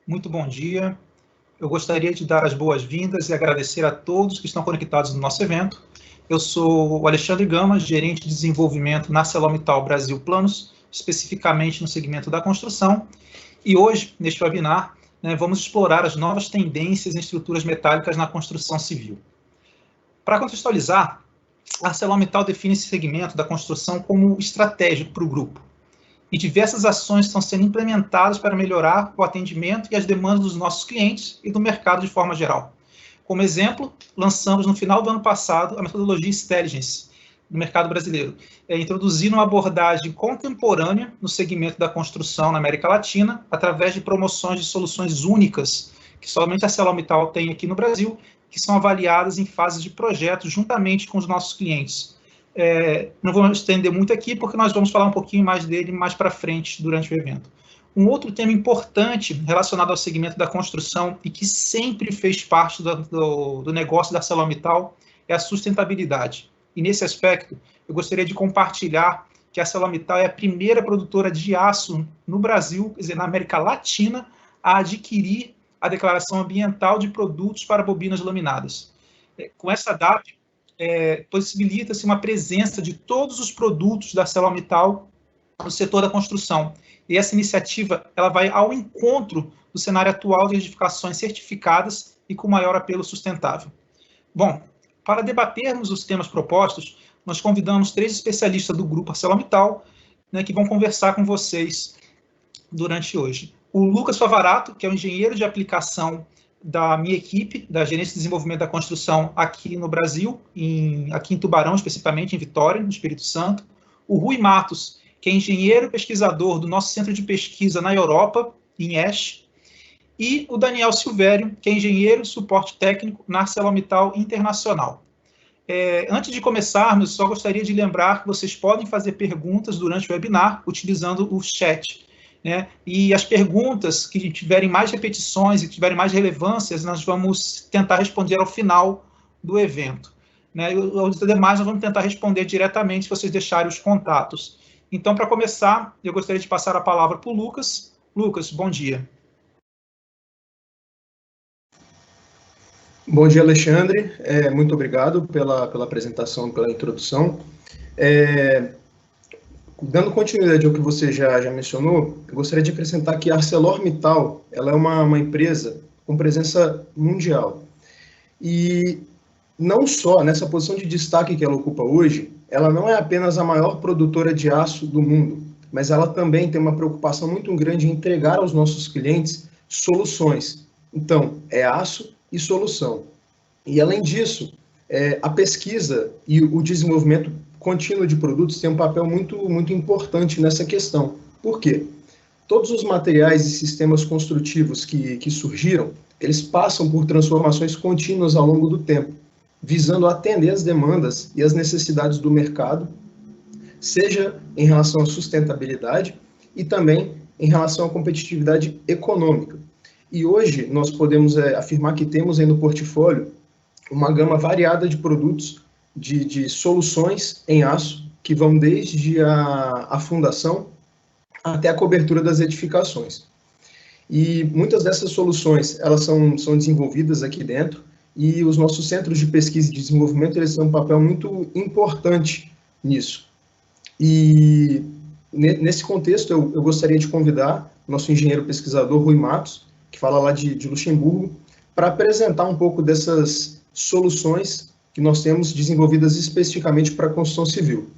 muito bom dia. Eu gostaria de dar as boas-vindas e agradecer a todos que estão conectados no nosso evento. Eu sou o Alexandre Gama, gerente de desenvolvimento na ArcelorMittal Brasil Planos, especificamente no segmento da construção. E hoje, neste webinar, vamos explorar as novas tendências em estruturas metálicas na construção civil. Para contextualizar, a ArcelorMittal define esse segmento da construção como estratégico para o grupo. E diversas ações estão sendo implementadas para melhorar o atendimento e as demandas dos nossos clientes e do mercado de forma geral. Como exemplo, lançamos no final do ano passado a metodologia Stelligence no mercado brasileiro, introduzindo uma abordagem contemporânea no segmento da construção na América Latina, através de promoções de soluções únicas, que somente a ArcelorMittal tem aqui no Brasil, que são avaliadas em fases de projeto juntamente com os nossos clientes. Não vou estender muito aqui, porque nós vamos falar um pouquinho mais dele mais para frente durante o evento. Um outro tema importante relacionado ao segmento da construção e que sempre fez parte do negócio da ArcelorMittal é a sustentabilidade. E nesse aspecto, eu gostaria de compartilhar que a ArcelorMittal é a primeira produtora de aço no Brasil, quer dizer, na América Latina, a adquirir a declaração ambiental de produtos para bobinas laminadas. Com essa DAP, possibilita-se uma presença de todos os produtos da ArcelorMittal no setor da construção. E essa iniciativa ela vai ao encontro do cenário atual de edificações certificadas e com maior apelo sustentável. Bom, para debatermos os temas propostos, nós convidamos 3 especialistas do grupo ArcelorMittal, que vão conversar com vocês durante hoje. O Lucas Favarato, que é o engenheiro de aplicação da minha equipe, da Gerência de Desenvolvimento da Construção aqui no Brasil, aqui em Tubarão, especificamente em Vitória, no Espírito Santo. O Rui Matos, que é engenheiro e pesquisador do nosso centro de pesquisa na Europa, em Esch. E o Daniel Silvério, que é engenheiro de suporte técnico na ArcelorMittal Internacional. Antes de começarmos, só gostaria de lembrar que vocês podem fazer perguntas durante o webinar utilizando o chat. E as perguntas que tiverem mais repetições e tiverem mais relevâncias, nós vamos tentar responder ao final do evento. Os demais nós vamos tentar responder diretamente se vocês deixarem os contatos. Então, para começar, eu gostaria de passar a palavra para o Lucas. Lucas, bom dia. Bom dia, Alexandre. Muito obrigado pela apresentação, pela introdução. Dando continuidade ao que você já mencionou, eu gostaria de acrescentar que a ArcelorMittal ela é uma empresa com presença mundial. E não só nessa posição de destaque que ela ocupa hoje, ela não é apenas a maior produtora de aço do mundo, mas ela também tem uma preocupação muito grande em entregar aos nossos clientes soluções. Então, é aço e solução. E, além disso, a pesquisa e o desenvolvimento contínuo de produtos tem um papel muito importante nessa questão. Por quê? Todos os materiais e sistemas construtivos que surgiram, eles passam por transformações contínuas ao longo do tempo, visando atender as demandas e as necessidades do mercado, seja em relação à sustentabilidade e também em relação à competitividade econômica. E hoje nós podemos afirmar que temos aí no portfólio uma gama variada de produtos, de soluções em aço, que vão desde a fundação até a cobertura das edificações. E muitas dessas soluções, elas são desenvolvidas aqui dentro, e os nossos centros de pesquisa e desenvolvimento, eles têm um papel muito importante nisso. E nesse contexto, eu gostaria de convidar nosso engenheiro pesquisador, Rui Matos, que fala lá de Luxemburgo, para apresentar um pouco dessas soluções que nós temos desenvolvidas especificamente para a construção civil.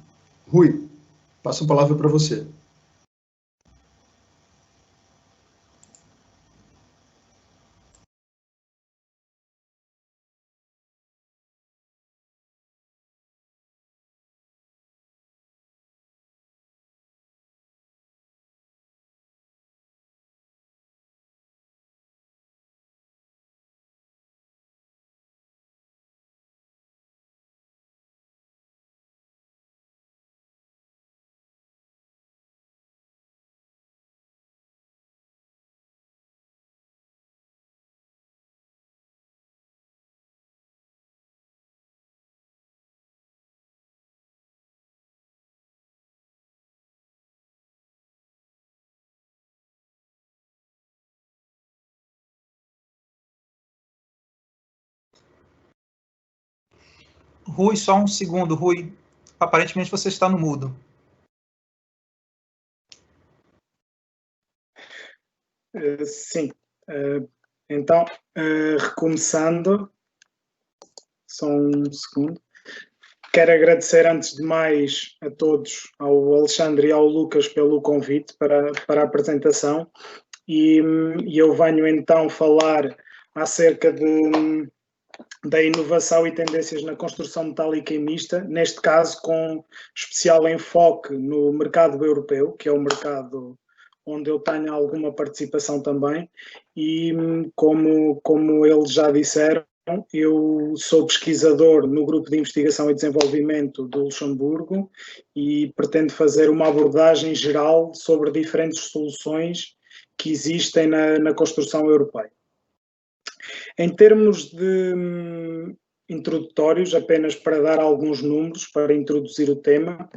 Rui, passo a palavra para você. Rui, só um segundo, Rui. Aparentemente você está no mudo. Sim. Então, recomeçando, só um segundo. Quero agradecer, antes de mais, a todos, ao Alexandre e ao Lucas, pelo convite para a apresentação. E eu venho então falar acerca da inovação e tendências na construção metálica e mista, neste caso com especial enfoque no mercado europeu, que é o mercado onde eu tenho alguma participação também, e como eles já disseram, eu sou pesquisador no Grupo de Investigação e Desenvolvimento do Luxemburgo e pretendo fazer uma abordagem geral sobre diferentes soluções que existem na construção europeia. Em termos de introdutórios, apenas para dar alguns números para introduzir o tema,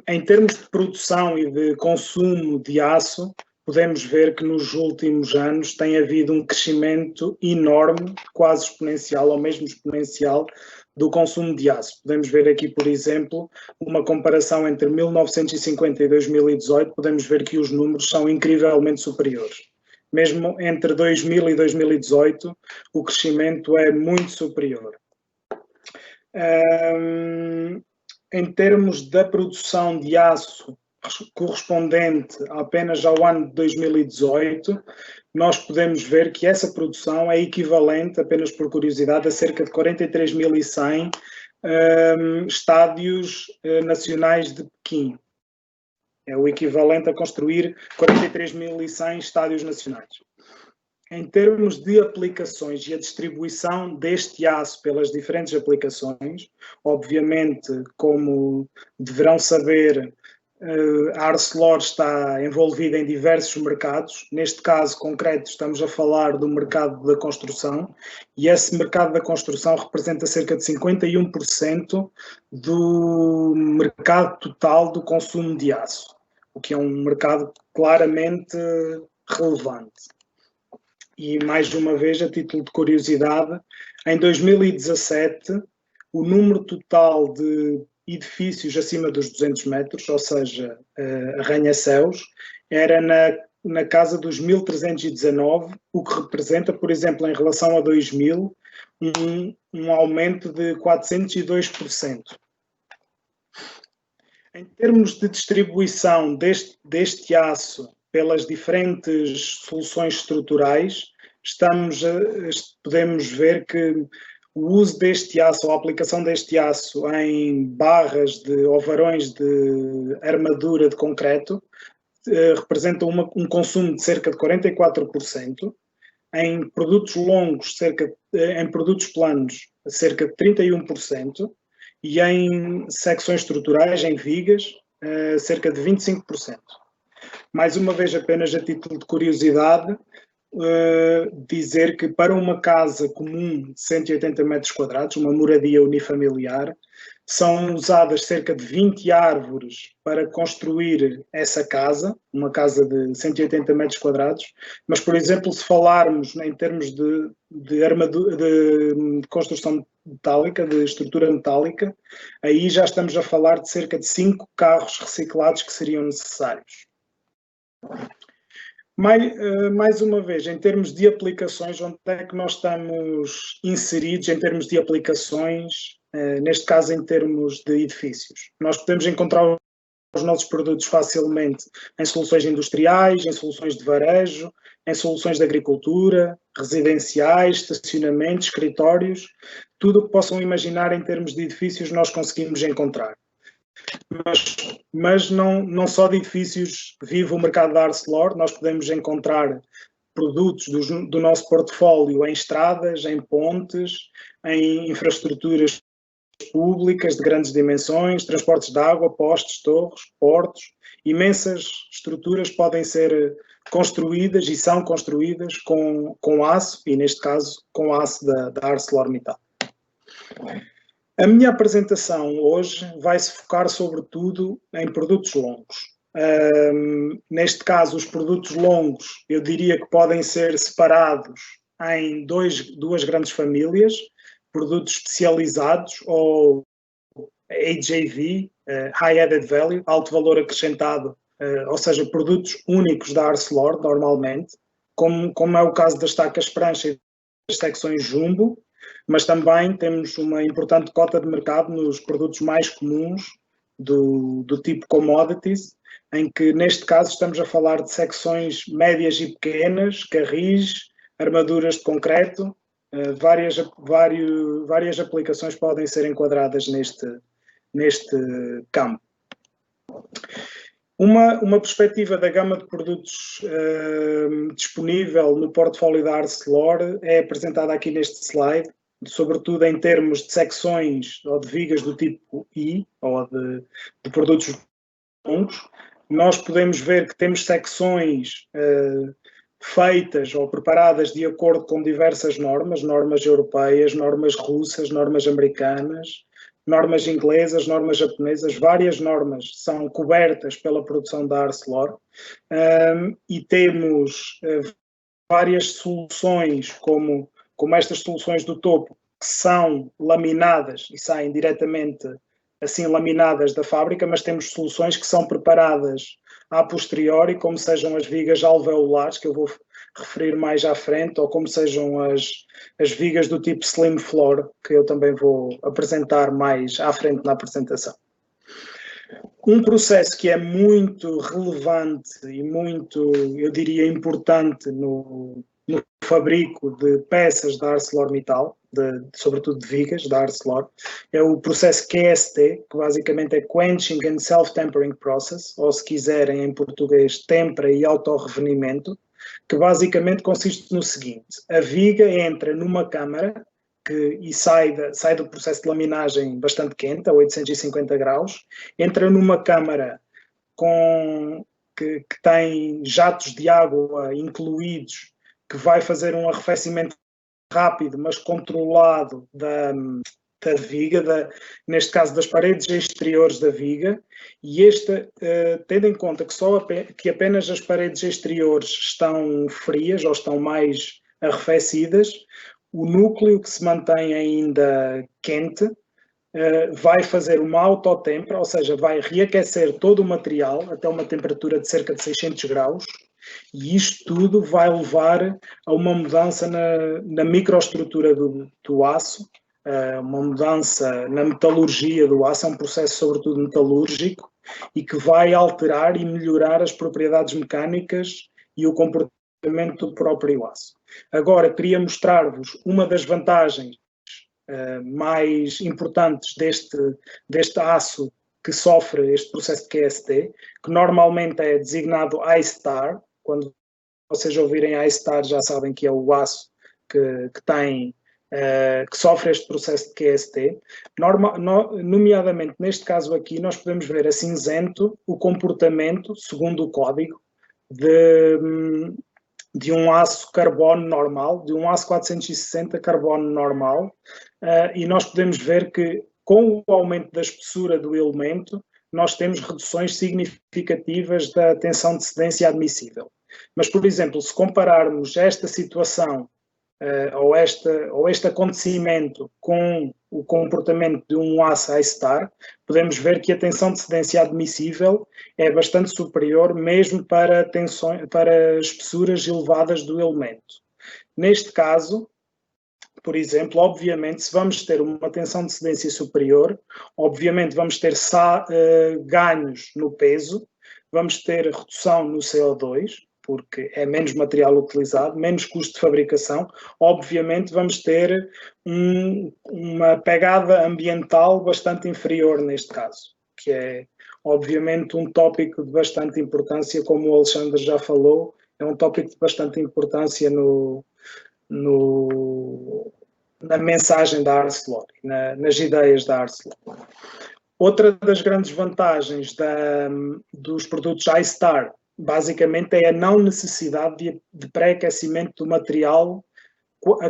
em termos de produção e de consumo de aço, podemos ver que nos últimos anos tem havido um crescimento enorme, quase exponencial ou mesmo exponencial, do consumo de aço. Podemos ver aqui, por exemplo, uma comparação entre 1950 e 2018, podemos ver que os números são incrivelmente superiores. Mesmo entre 2000 e 2018, o crescimento é muito superior. Em termos da produção de aço correspondente apenas ao ano de 2018, nós podemos ver que essa produção é equivalente, apenas por curiosidade, a cerca de 43.100 estádios nacionais de Pequim. É o equivalente a construir 43.100 estádios nacionais. Em termos de aplicações e a distribuição deste aço pelas diferentes aplicações, obviamente, como deverão saber, a Arcelor está envolvida em diversos mercados. Neste caso concreto, estamos a falar do mercado da construção, e esse mercado da construção representa cerca de 51% do mercado total do consumo de aço, o que é um mercado claramente relevante. E, mais uma vez, a título de curiosidade, em 2017, o número total de edifícios acima dos 200 metros, ou seja, arranha-céus, era na casa dos 1.319, o que representa, por exemplo, em relação a 2000, um aumento de 402%. Em termos de distribuição deste aço pelas diferentes soluções estruturais, podemos ver que o uso deste aço, ou a aplicação deste aço em barras ou varões de armadura de concreto, representa um consumo de cerca de 44%, em produtos longos, em produtos planos, cerca de 31%, e em secções estruturais, em vigas, cerca de 25%. Mais uma vez, apenas a título de curiosidade, dizer que para uma casa comum de 180 metros quadrados, uma moradia unifamiliar, são usadas cerca de 20 árvores para construir essa casa, uma casa de 180 metros quadrados, mas, por exemplo, se falarmos em termos de armadura, de construção metálica, de estrutura metálica, aí já estamos a falar de cerca de 5 carros reciclados que seriam necessários. Mais uma vez, em termos de aplicações, onde é que nós estamos inseridos em termos de aplicações, neste caso em termos de edifícios? Nós podemos encontrar os nossos produtos facilmente em soluções industriais, em soluções de varejo, em soluções de agricultura, residenciais, estacionamentos, escritórios, tudo o que possam imaginar em termos de edifícios nós conseguimos encontrar. Mas não só de edifícios vive o mercado da Arcelor, nós podemos encontrar produtos do nosso portfólio em estradas, em pontes, em infraestruturas públicas de grandes dimensões, transportes de água, postes, torres, portos. Imensas estruturas podem ser construídas e são construídas com aço, e neste caso com aço da ArcelorMittal. A minha apresentação hoje vai se focar sobretudo em produtos longos. Neste caso, os produtos longos, eu diria que podem ser separados em duas grandes famílias. produtos especializados ou HAV, High Added Value, alto valor acrescentado, ou seja, produtos únicos da Arcelor, normalmente, como é o caso das tacas prancha e das secções jumbo, mas também temos uma importante cota de mercado nos produtos mais comuns do tipo commodities, em que neste caso estamos a falar de secções médias e pequenas, carris, armaduras de concreto, várias aplicações podem ser enquadradas neste campo. Uma perspectiva da gama de produtos disponível no portfólio da Arcelor é apresentada aqui neste slide, sobretudo em termos de secções ou de vigas do tipo I, ou de produtos longos. Nós podemos ver que temos secções feitas ou preparadas de acordo com diversas normas europeias, normas russas, normas americanas, normas inglesas, normas japonesas, várias normas são cobertas pela produção da Arcelor, e temos várias soluções, como estas soluções do topo, que são laminadas e saem diretamente assim laminadas da fábrica, mas temos soluções que são preparadas a posteriori, como sejam as vigas alveolares, que eu vou referir mais à frente, ou como sejam as vigas do tipo Slim Floor, que eu também vou apresentar mais à frente na apresentação. Um processo que é muito relevante e muito, eu diria, importante no fabrico de peças da ArcelorMittal, sobretudo de vigas da Arcelor, é o processo QST, que basicamente é Quenching and Self-Tempering Process, ou se quiserem em português, tempera e autorrevenimento, que basicamente consiste no seguinte: a viga entra numa câmara e sai do processo de laminagem bastante quente, a 850 graus, entra numa câmara que tem jatos de água incluídos, que vai fazer um arrefecimento rápido, mas controlado da viga, neste caso das paredes exteriores da viga, e tendo em conta que apenas as paredes exteriores estão frias ou estão mais arrefecidas, o núcleo que se mantém ainda quente vai fazer uma autotempera, ou seja, vai reaquecer todo o material até uma temperatura de cerca de 600 graus, e isto tudo vai levar a uma mudança na microestrutura do aço, uma mudança na metalurgia do aço, é um processo sobretudo metalúrgico, e que vai alterar e melhorar as propriedades mecânicas e o comportamento do próprio aço. Agora, queria mostrar-vos uma das vantagens mais importantes deste aço que sofre este processo de QST, que normalmente é designado I-Star. Quando vocês ouvirem I-Star já sabem que é o aço que sofre este processo de QST. Nomeadamente, neste caso aqui, nós podemos ver a cinzento o comportamento, segundo o código, de um aço carbono normal, de um aço 460 carbono normal, e nós podemos ver que com o aumento da espessura do elemento, nós temos reduções significativas da tensão de cedência admissível. Mas, por exemplo, se compararmos esta situação ou este acontecimento com o comportamento de um aço I-Star, podemos ver que a tensão de cedência admissível é bastante superior mesmo para espessuras elevadas do elemento. Neste caso, por exemplo, obviamente, se vamos ter uma tensão de cedência superior, obviamente vamos ter ganhos no peso, vamos ter redução no CO2, porque é menos material utilizado, menos custo de fabricação. Obviamente vamos ter uma pegada ambiental bastante inferior neste caso, que é obviamente um tópico de bastante importância, como o Alexandre já falou, é um tópico de bastante importância na mensagem da Arcelor, nas ideias da Arcelor. Outra das grandes vantagens dos produtos I-Star, basicamente, é a não necessidade de pré-aquecimento do material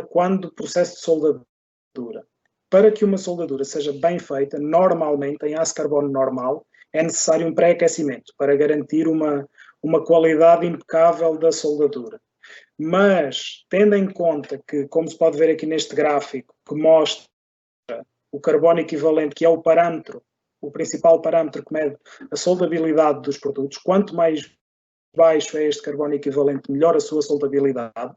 quando o processo de soldadura. Para que uma soldadura seja bem feita, normalmente, em aço carbono normal, é necessário um pré-aquecimento para garantir uma qualidade impecável da soldadura. Mas, tendo em conta que, como se pode ver aqui neste gráfico, que mostra o carbono equivalente, que é o parâmetro, o principal parâmetro que mede a soldabilidade dos produtos. Quanto mais baixo é este carbono equivalente, melhor a sua soldabilidade.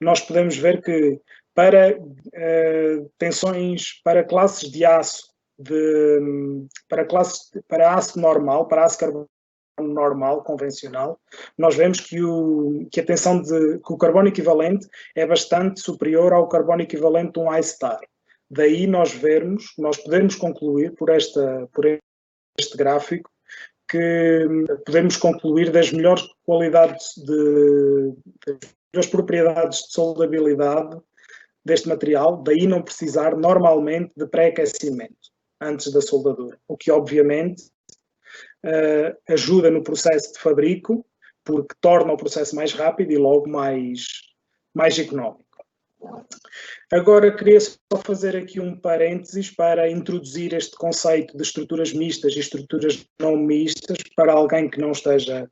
Nós podemos ver que para tensões, para classes de aço, para aço normal, para aço carbono normal, convencional, nós vemos que a tensão que o carbono equivalente é bastante superior ao carbono equivalente de um I-star. Daí nós podemos concluir por este gráfico que podemos concluir das melhores qualidades das propriedades de soldabilidade deste material, daí não precisar normalmente de pré-aquecimento antes da soldadura, o que obviamente ajuda no processo de fabrico, porque torna o processo mais rápido e logo mais económico. Agora queria só fazer aqui um parênteses para introduzir este conceito de estruturas mistas e estruturas não mistas para alguém que não esteja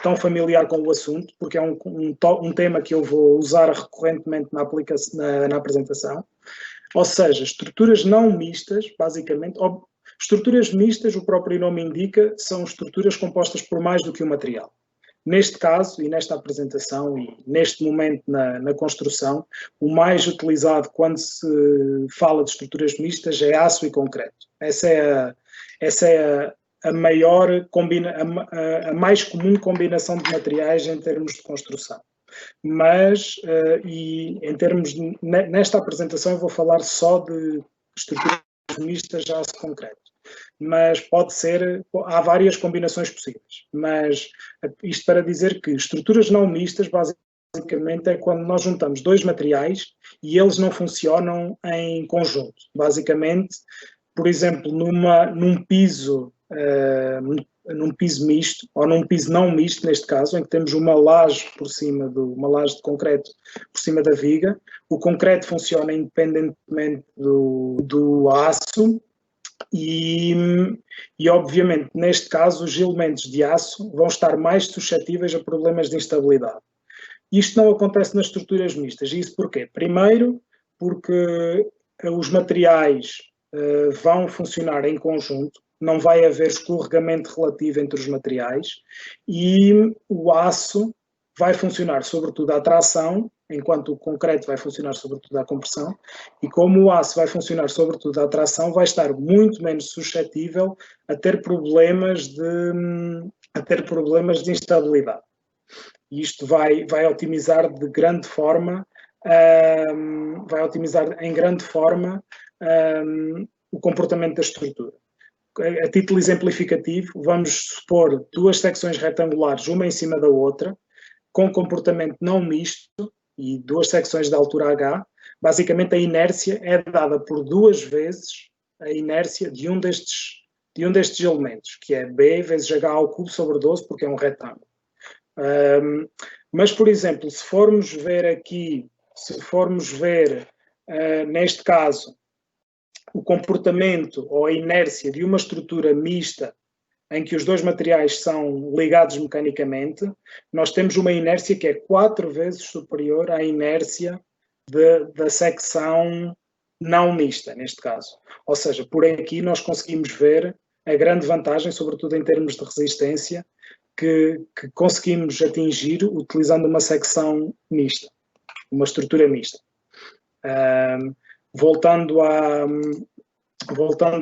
tão familiar com o assunto, porque é um tema que eu vou usar recorrentemente na apresentação. Ou seja, estruturas não mistas, basicamente, estruturas mistas, o próprio nome indica, são estruturas compostas por mais do que um material. Neste caso, e nesta apresentação, e neste momento na construção, o mais utilizado quando se fala de estruturas mistas é aço e concreto. Essa é a mais comum combinação de materiais em termos de construção. Mas, nesta apresentação eu vou falar só de estruturas mistas de aço concreto. Mas há várias combinações possíveis. Mas isto para dizer que estruturas não mistas, basicamente, é quando nós juntamos dois materiais e eles não funcionam em conjunto. Basicamente, por exemplo, num piso misto, ou num piso não misto, neste caso, em que temos uma laje uma laje de concreto por cima da viga, o concreto funciona independentemente do aço. E, obviamente, neste caso, os elementos de aço vão estar mais suscetíveis a problemas de instabilidade. Isto não acontece nas estruturas mistas. E isso porquê? Primeiro, porque os materiais vão funcionar em conjunto, não vai haver escorregamento relativo entre os materiais e o aço vai funcionar sobretudo à tração, enquanto o concreto vai funcionar sobretudo à compressão, e como o aço vai funcionar sobretudo à tração, vai estar muito menos suscetível a ter problemas de instabilidade. E isto vai otimizar em grande forma o comportamento da estrutura. A título exemplificativo, vamos supor duas secções retangulares, uma em cima da outra, com comportamento não misto e duas secções de altura H. Basicamente a inércia é dada por duas vezes a inércia de um destes elementos, que é B vezes H ao cubo sobre 12, porque é um retângulo. Mas, por exemplo, se formos ver neste caso, o comportamento ou a inércia de uma estrutura mista em que os dois materiais são ligados mecanicamente, nós temos uma inércia que é 4 vezes superior à inércia da secção não mista, neste caso. Ou seja, por aqui nós conseguimos ver a grande vantagem, sobretudo em termos de resistência, que conseguimos atingir utilizando uma secção mista, uma estrutura mista. Voltando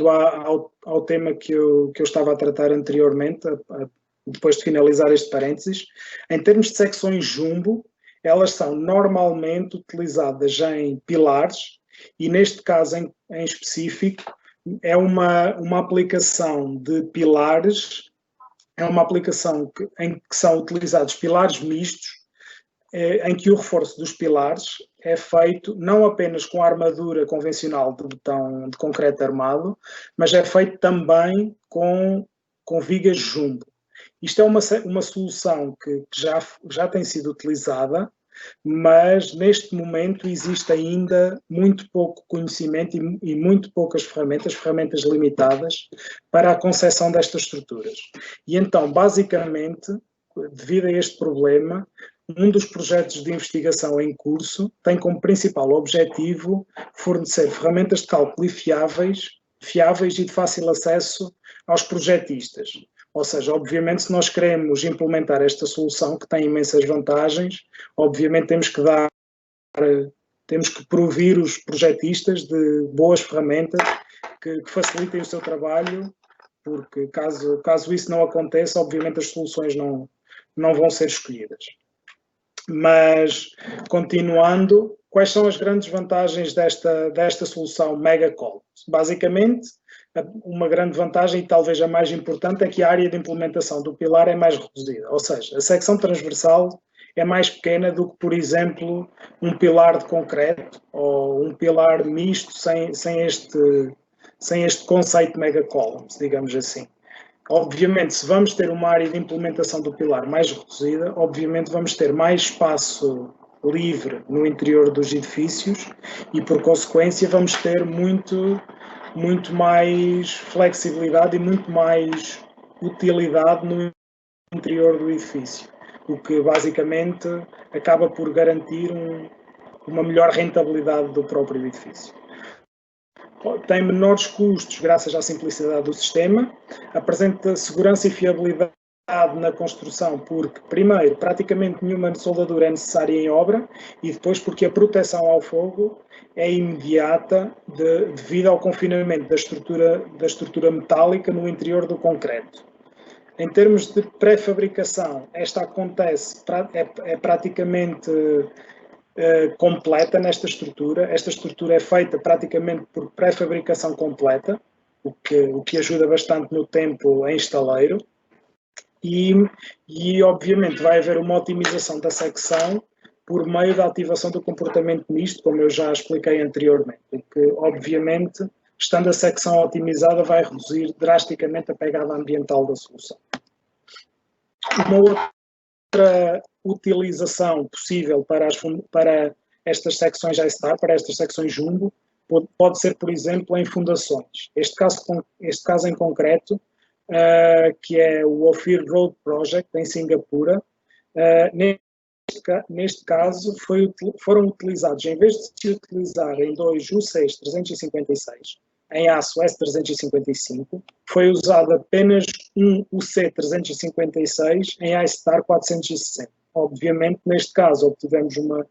ao tema que eu estava a tratar anteriormente, depois de finalizar este parênteses, em termos de secções jumbo, elas são normalmente utilizadas em pilares e, neste caso em específico, é uma aplicação de pilares, é uma aplicação em que são utilizados pilares mistos, em que o reforço dos pilares é feito não apenas com a armadura convencional de betão de concreto armado, mas é feito também com vigas jumbo. Isto é uma solução que já tem sido utilizada, mas neste momento existe ainda muito pouco conhecimento e muito poucas ferramentas limitadas para a concepção destas estruturas. E então, basicamente, devido a este problema, um dos projetos de investigação em curso tem como principal objetivo fornecer ferramentas de cálculo fiáveis e de fácil acesso aos projetistas. Ou seja, obviamente, se nós queremos implementar esta solução, que tem imensas vantagens, obviamente temos que provir os projetistas de boas ferramentas que facilitem o seu trabalho, porque caso isso não aconteça, obviamente as soluções não vão ser escolhidas. Mas, continuando, quais são as grandes vantagens desta solução MegaCall? Basicamente, uma grande vantagem, e talvez a mais importante, é que a área de implementação do pilar é mais reduzida. Ou seja, a secção transversal é mais pequena do que, por exemplo, um pilar de concreto ou um pilar misto sem este conceito MegaColumns, digamos assim. Obviamente, se vamos ter uma área de implementação do pilar mais reduzida, obviamente vamos ter mais espaço livre no interior dos edifícios e, por consequência, vamos ter muito mais flexibilidade e muito mais utilidade no interior do edifício, o que basicamente acaba por garantir uma melhor rentabilidade do próprio edifício. Tem menores custos graças à simplicidade do sistema, apresenta segurança e fiabilidade na construção, porque, primeiro, praticamente nenhuma soldadura é necessária em obra, e depois porque a proteção ao fogo é imediata devido ao confinamento da estrutura metálica no interior do concreto. Em termos de pré-fabricação, esta acontece, é praticamente completa nesta estrutura. Esta estrutura é feita praticamente por pré-fabricação completa, o que ajuda bastante no tempo em estaleiro. E obviamente vai haver uma otimização da secção por meio da ativação do comportamento misto, como eu já expliquei anteriormente, que obviamente, estando a secção otimizada, vai reduzir drasticamente a pegada ambiental da solução. Uma outra utilização possível para estas secções iStar, para estas secções Jumbo, pode ser, por exemplo, em fundações. Este caso em concreto, que é o Ophir Road Project, em Singapura, neste caso foram utilizados, em vez de se utilizarem dois U6 356 em aço S355, foi usado apenas um UC 356 em iStar 460. Obviamente, neste caso, obtivemos uma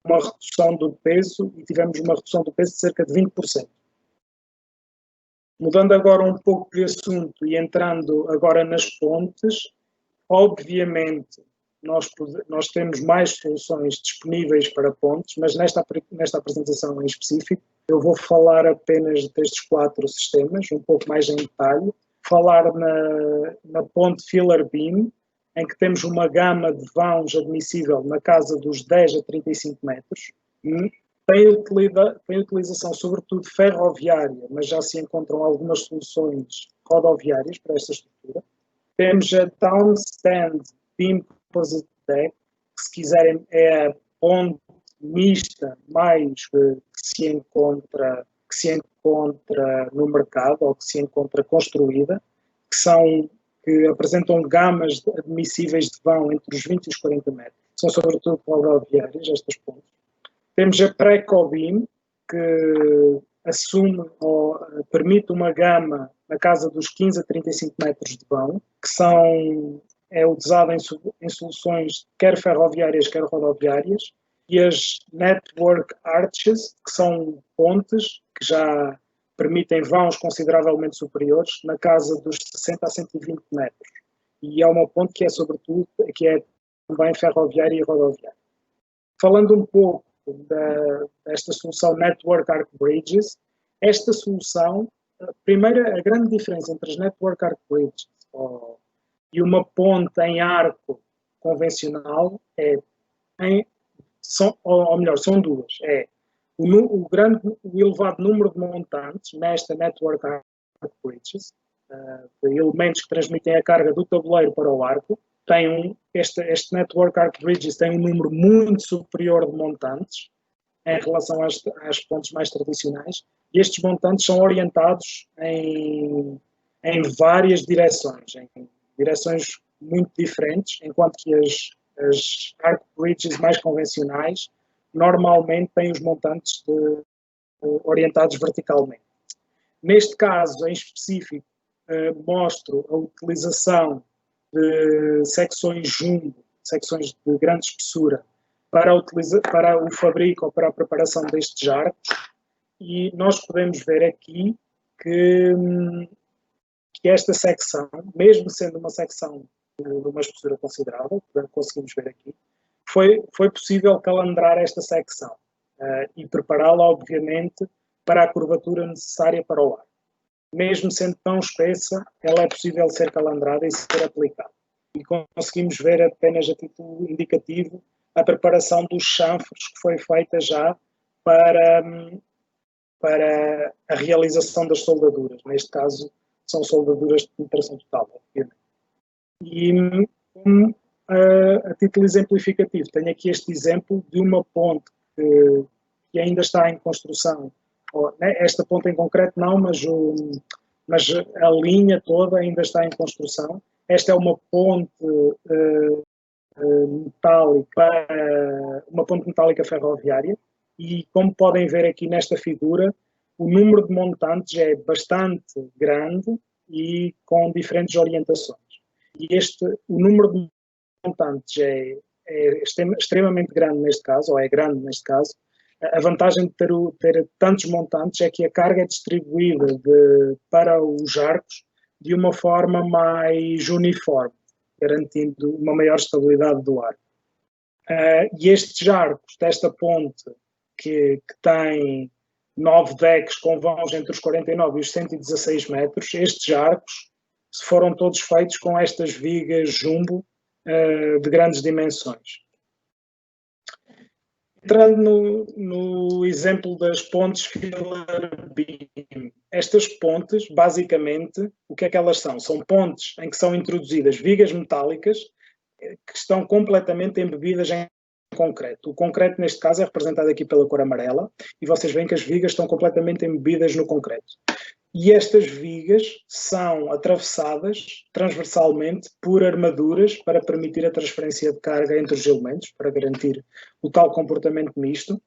redução do peso e tivemos uma redução do peso de cerca de 20%. Mudando agora um pouco de assunto e entrando agora nas pontes, obviamente nós temos mais soluções disponíveis para pontes, mas nesta apresentação em específico eu vou falar apenas destes 4 sistemas, um pouco mais em detalhe. Falar na ponte Filler Beam, em que temos uma gama de vãos admissível na casa dos 10 a 35 metros. Tem utilização sobretudo ferroviária, mas já se encontram algumas soluções rodoviárias para esta estrutura. Temos a Downstand Beam Composite Deck, que se quiserem é a ponte mista mais que se encontra no mercado ou que se encontra construída, que apresentam gamas admissíveis de vão entre os 20 e os 40 metros. São sobretudo rodoviárias estas pontes. Temos a Preco-Beam, que assume ou permite uma gama na casa dos 15 a 35 metros de vão, que é usada em soluções quer ferroviárias, quer rodoviárias, e as Network Arches, que são pontes que já permitem vãos consideravelmente superiores, na casa dos 60 a 120 metros. E é uma ponte que é também ferroviária e rodoviária. Falando um pouco desta solução Network Arch Bridges, esta solução, primeiro, a grande diferença entre as Network Arch Bridges e uma ponte em arco convencional são duas. É o elevado número de montantes nesta Network Arch Bridges, de elementos que transmitem a carga do tabuleiro para o arco. Este Network Arch Bridges tem um número muito superior de montantes em relação às pontes mais tradicionais, e estes montantes são orientados em várias direções, em direções muito diferentes, enquanto que As arc bridges mais convencionais normalmente têm os montantes orientados verticalmente. Neste caso, em específico, mostro a utilização de secções jumbo, secções de grande espessura, para o fabrico ou para a preparação destes arcos, e nós podemos ver aqui que esta secção, mesmo sendo uma secção de uma espessura considerável, conseguimos ver aqui, foi possível calandrar esta secção e prepará-la, obviamente, para a curvatura necessária para o ar. Mesmo sendo tão espessa, ela é possível ser calandrada e ser aplicada. E conseguimos ver apenas a título indicativo a preparação dos chanfres que foi feita já para a realização das soldaduras. Neste caso, são soldaduras de penetração total, obviamente. E a título exemplificativo, tenho aqui este exemplo de uma ponte que ainda está em construção. Esta ponte em concreto não, mas a linha toda ainda está em construção. Esta é uma ponte metálica ferroviária, e como podem ver aqui nesta figura, o número de montantes é bastante grande e com diferentes orientações. E o número de montantes é extremamente grande neste caso, ou é grande neste caso. A vantagem de ter tantos montantes é que a carga é distribuída para os arcos de uma forma mais uniforme, garantindo uma maior estabilidade do arco. E estes arcos desta ponte, que tem 9 decks com vãos entre os 49 e os 116 metros, estes arcos foram todos feitos com estas vigas jumbo de grandes dimensões. Entrando no exemplo das pontes Filler Beam, estas pontes, basicamente, o que é que elas são? São pontes em que são introduzidas vigas metálicas que estão completamente embebidas em concreto. O concreto, neste caso, é representado aqui pela cor amarela, e vocês veem que as vigas estão completamente embebidas no concreto. E estas vigas são atravessadas transversalmente por armaduras para permitir a transferência de carga entre os elementos, para garantir o tal comportamento misto.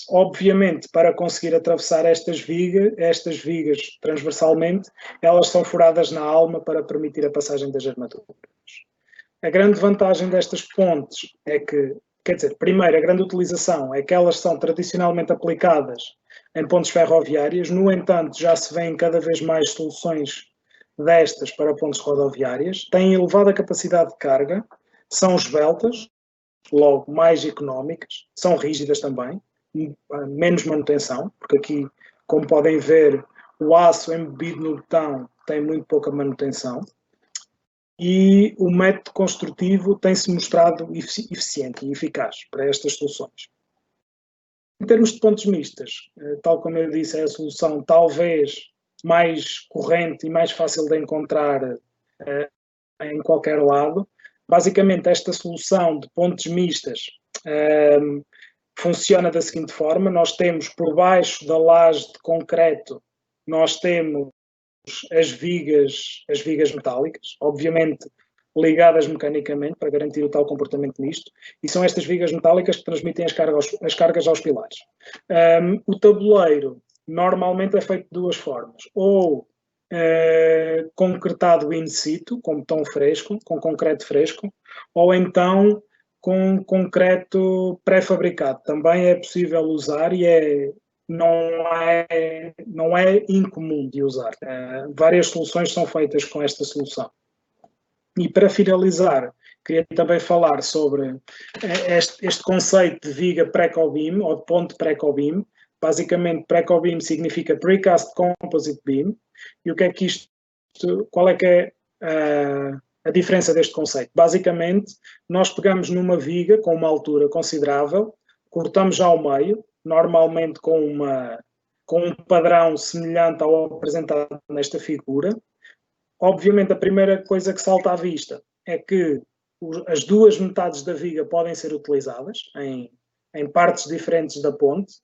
Obviamente, para conseguir atravessar estas vigas transversalmente, elas são furadas na alma para permitir a passagem das armaduras. A grande vantagem destas pontes é que, primeiro, a grande utilização é que elas são tradicionalmente aplicadas em pontes ferroviárias. No entanto, já se vêem cada vez mais soluções destas para pontes rodoviárias. Têm elevada capacidade de carga, são esbeltas, logo mais económicas, são rígidas também, menos manutenção, porque aqui, como podem ver, o aço embebido no betão tem muito pouca manutenção. E o método construtivo tem-se mostrado eficiente e eficaz para estas soluções. Em termos de pontes mistas, tal como eu disse, é a solução talvez mais corrente e mais fácil de encontrar em qualquer lado. Basicamente, esta solução de pontes mistas funciona da seguinte forma: nós temos por baixo da laje de concreto, nós temos as vigas metálicas, obviamente ligadas mecanicamente para garantir o tal comportamento misto, e são estas vigas metálicas que transmitem as cargas aos pilares. O tabuleiro normalmente é feito de duas formas: ou concretado in situ, com betão fresco, com concreto fresco, ou então com concreto pré-fabricado. Também é possível usar e não é incomum de usar. Várias soluções são feitas com esta solução. E para finalizar, queria também falar sobre este conceito de viga Preco-Beam, ou de ponte Preco-Beam. Basicamente, Preco-Beam significa Precast Composite Beam. E o que é que qual é que é a diferença deste conceito? Basicamente, nós pegamos numa viga com uma altura considerável, cortamos ao meio, normalmente com um padrão semelhante ao apresentado nesta figura. Obviamente, a primeira coisa que salta à vista é que as duas metades da viga podem ser utilizadas em partes diferentes da ponte,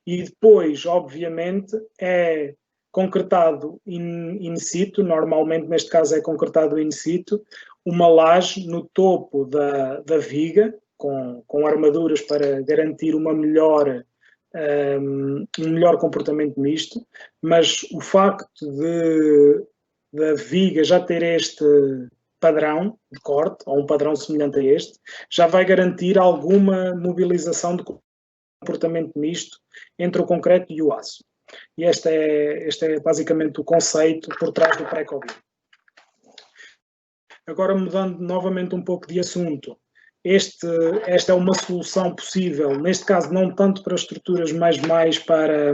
e depois, obviamente, é concretado in situ, normalmente neste caso é concretado in situ, uma laje no topo da viga, com armaduras para garantir um melhor comportamento misto, mas o facto da viga já ter este padrão de corte, ou um padrão semelhante a este, já vai garantir alguma mobilização de comportamento misto entre o concreto e o aço. E este é basicamente o conceito por trás do pré-Covid. Agora, mudando novamente um pouco de assunto, esta é uma solução possível, neste caso não tanto para estruturas, mas mais para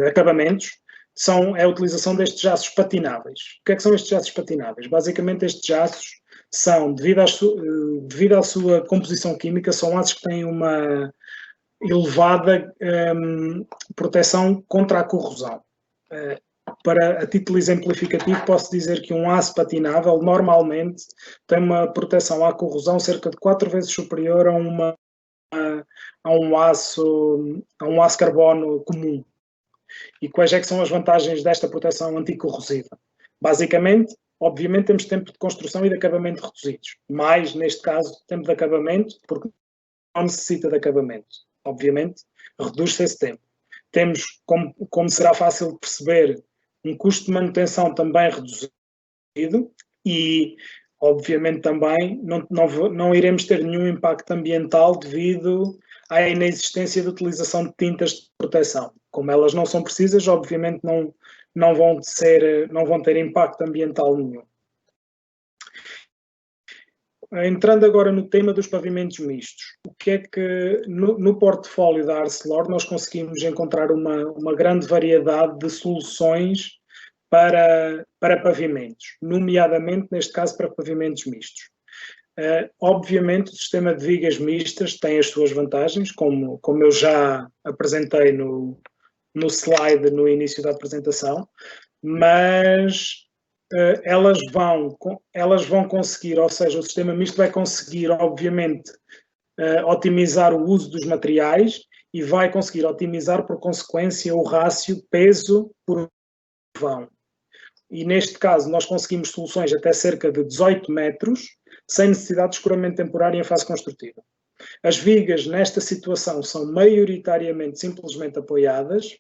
acabamentos, é a utilização destes jaços patináveis. O que é que são estes jaços patináveis? Basicamente, estes jaços são, devido à sua composição química, são aços que têm uma elevada proteção contra a corrosão. A título exemplificativo, posso dizer que um aço patinável normalmente tem uma proteção à corrosão cerca de 4 vezes superior a um aço carbono comum. E quais é que são as vantagens desta proteção anticorrosiva? Basicamente, obviamente, temos tempo de construção e de acabamento reduzidos. Mais, neste caso, tempo de acabamento, porque não necessita de acabamento. Obviamente, reduz-se esse tempo. Temos, como será fácil de perceber, um custo de manutenção também reduzido e, obviamente, também não iremos ter nenhum impacto ambiental devido à inexistência de utilização de tintas de proteção. Como elas não são precisas, obviamente não vão ter impacto ambiental nenhum. Entrando agora no tema dos pavimentos mistos, o que é que no portfólio da Arcelor nós conseguimos encontrar uma grande variedade de soluções para pavimentos, nomeadamente, neste caso, para pavimentos mistos. Obviamente, o sistema de vigas mistas tem as suas vantagens, como eu já apresentei no slide no início da apresentação, mas elas vão conseguir, ou seja, o sistema misto vai conseguir, obviamente, otimizar o uso dos materiais e vai conseguir otimizar, por consequência, o rácio peso por vão. E neste caso nós conseguimos soluções até cerca de 18 metros, sem necessidade de escoramento temporário em fase construtiva. As vigas nesta situação são maioritariamente simplesmente apoiadas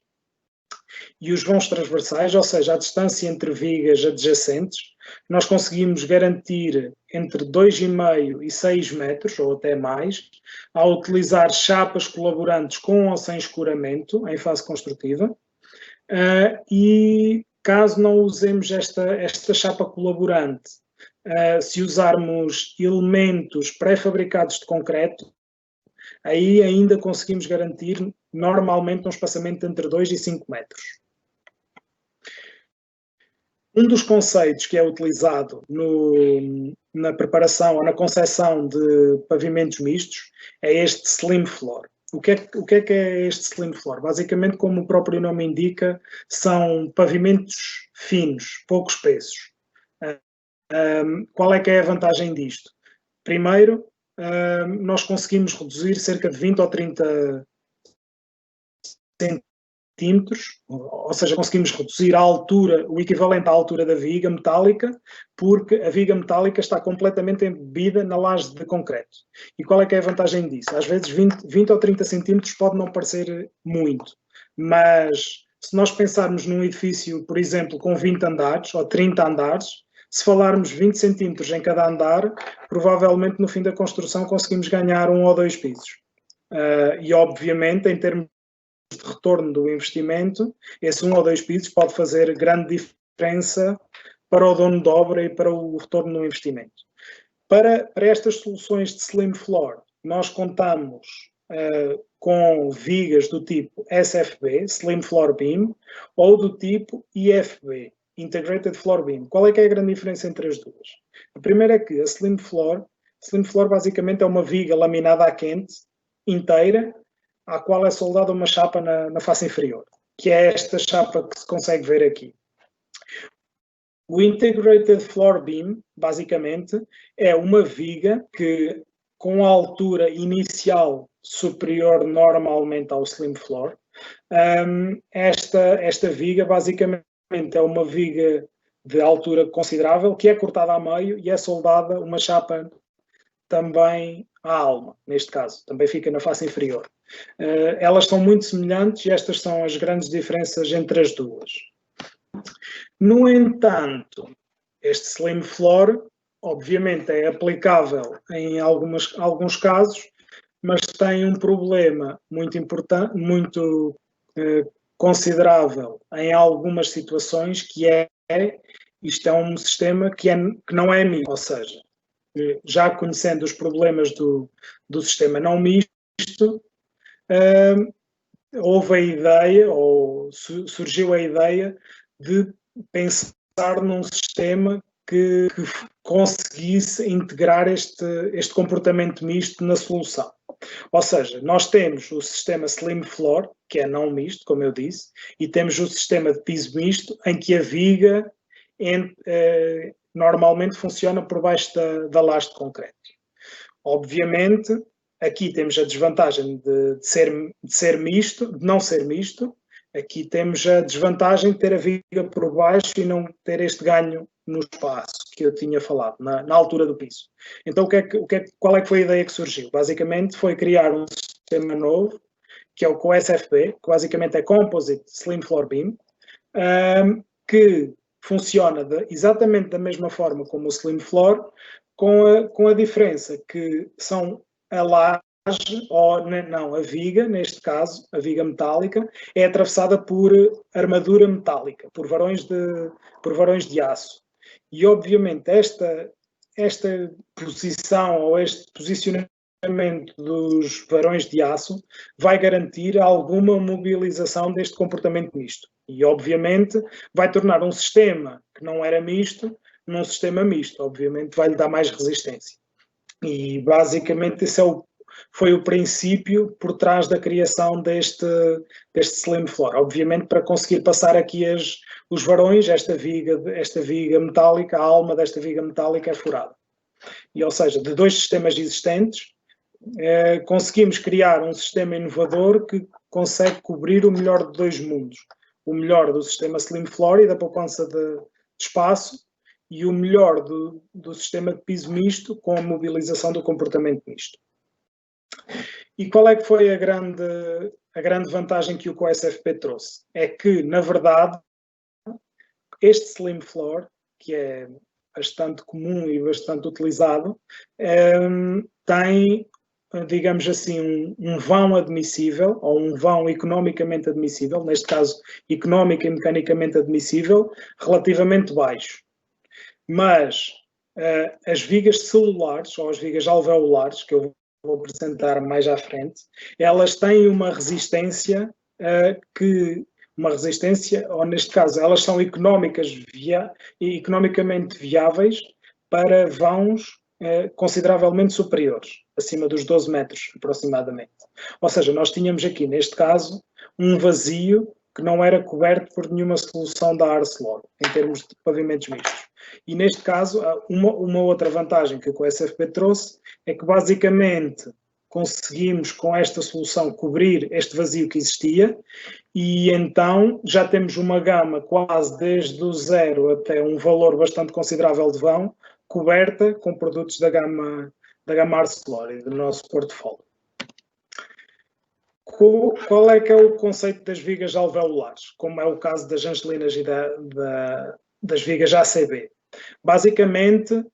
e os vãos transversais, ou seja, a distância entre vigas adjacentes, nós conseguimos garantir entre 2,5 e 6 metros, ou até mais, ao utilizar chapas colaborantes com ou sem escoramento em fase construtiva. E caso não usemos esta chapa colaborante, se usarmos elementos pré-fabricados de concreto, aí ainda conseguimos garantir normalmente um espaçamento entre 2 e 5 metros. Um dos conceitos que é utilizado na preparação ou na concepção de pavimentos mistos é este slim floor. O que é este slim floor? Basicamente, como o próprio nome indica, são pavimentos finos, pouco espessos. Qual é que é a vantagem disto? Primeiro, nós conseguimos reduzir cerca de 20 ou 30 centímetros, ou seja, conseguimos reduzir a altura, o equivalente à altura da viga metálica, porque a viga metálica está completamente embebida na laje de concreto. E qual é que é a vantagem disso? Às vezes 20 ou 30 centímetros pode não parecer muito, mas se nós pensarmos num edifício, por exemplo, com 20 andares ou 30 andares, se falarmos 20 centímetros em cada andar, provavelmente no fim da construção conseguimos ganhar 1 ou 2 pisos. E obviamente, em termos de retorno do investimento, esse 1 ou 2 pisos pode fazer grande diferença para o dono de obra e para o retorno do investimento. Para estas soluções de slim floor, nós contamos com vigas do tipo SFB, Slim Floor Beam, ou do tipo IFB, Integrated Floor Beam. Qual é que é a grande diferença entre as duas? A primeira é que a Slim Floor basicamente é uma viga laminada a quente, inteira, à qual é soldada uma chapa na face inferior, que é esta chapa que se consegue ver aqui. O Integrated Floor Beam, basicamente, é uma viga que, com a altura inicial superior normalmente ao Slim Floor, esta viga basicamente é uma viga de altura considerável que é cortada a meio e é soldada uma chapa também à alma, neste caso, também fica na face inferior. Elas são muito semelhantes e estas são as grandes diferenças entre as duas. No entanto, este slim floor, obviamente, é aplicável em alguns casos, mas tem um problema muito importante, muito considerável em algumas situações, que isto é um sistema que não é misto, ou seja, já conhecendo os problemas do sistema não misto, houve a ideia, ou surgiu a ideia de pensar num sistema que conseguisse integrar este comportamento misto na solução. Ou seja, nós temos o sistema Slim Floor, que é não misto, como eu disse, e temos o sistema de piso misto, em que a viga normalmente funciona por baixo da laje de concreto. Obviamente, aqui temos a desvantagem de ser misto, de não ser misto. Aqui temos a desvantagem de ter a viga por baixo e não ter este ganho no espaço que eu tinha falado, na altura do piso. Então, qual é que foi a ideia que surgiu? Basicamente, foi criar um sistema novo, que é o COSFB, que basicamente é Composite Slim Floor Beam, que funciona exatamente da mesma forma como o Slim Floor, com a diferença que são a laje, ou não, a viga, neste caso, a viga metálica, é atravessada por armadura metálica, por varões de aço. E, obviamente, esta posição ou este posicionamento dos varões de aço vai garantir alguma mobilização deste comportamento misto. E, obviamente, vai tornar um sistema que não era misto num sistema misto. Obviamente, vai-lhe dar mais resistência. E, basicamente, esse foi o princípio por trás da criação deste Slim Floor. Obviamente, para conseguir passar aqui os varões, esta viga metálica, a alma desta viga metálica é furada. E, ou seja, de dois sistemas existentes, conseguimos criar um sistema inovador que consegue cobrir o melhor de dois mundos. O melhor do sistema Slim Floor e da poupança de espaço, e o melhor do sistema de piso misto com a mobilização do comportamento misto. E qual é que foi a grande vantagem que o COSFB trouxe? É que, na verdade, este Slim Floor, que é bastante comum e bastante utilizado, tem, digamos assim, um vão admissível, ou um vão economicamente admissível, neste caso, económico e mecanicamente admissível, relativamente baixo. Mas as vigas celulares, ou as vigas alveolares, que eu vou apresentar mais à frente, elas têm uma resistência ou neste caso, elas são economicamente viáveis para vãos consideravelmente superiores, acima dos 12 metros aproximadamente. Ou seja, nós tínhamos aqui, neste caso, um vazio que não era coberto por nenhuma solução da Arcelor, em termos de pavimentos mistos. E neste caso, uma outra vantagem que o COSFB trouxe é que basicamente conseguimos com esta solução cobrir este vazio que existia, e então já temos uma gama quase desde o zero até um valor bastante considerável de vão, coberta com produtos da gama Arcelor e do nosso portfólio. Qual é que é o conceito das vigas alveolares, como é o caso das angelinas e das vigas ACB? Basicamente,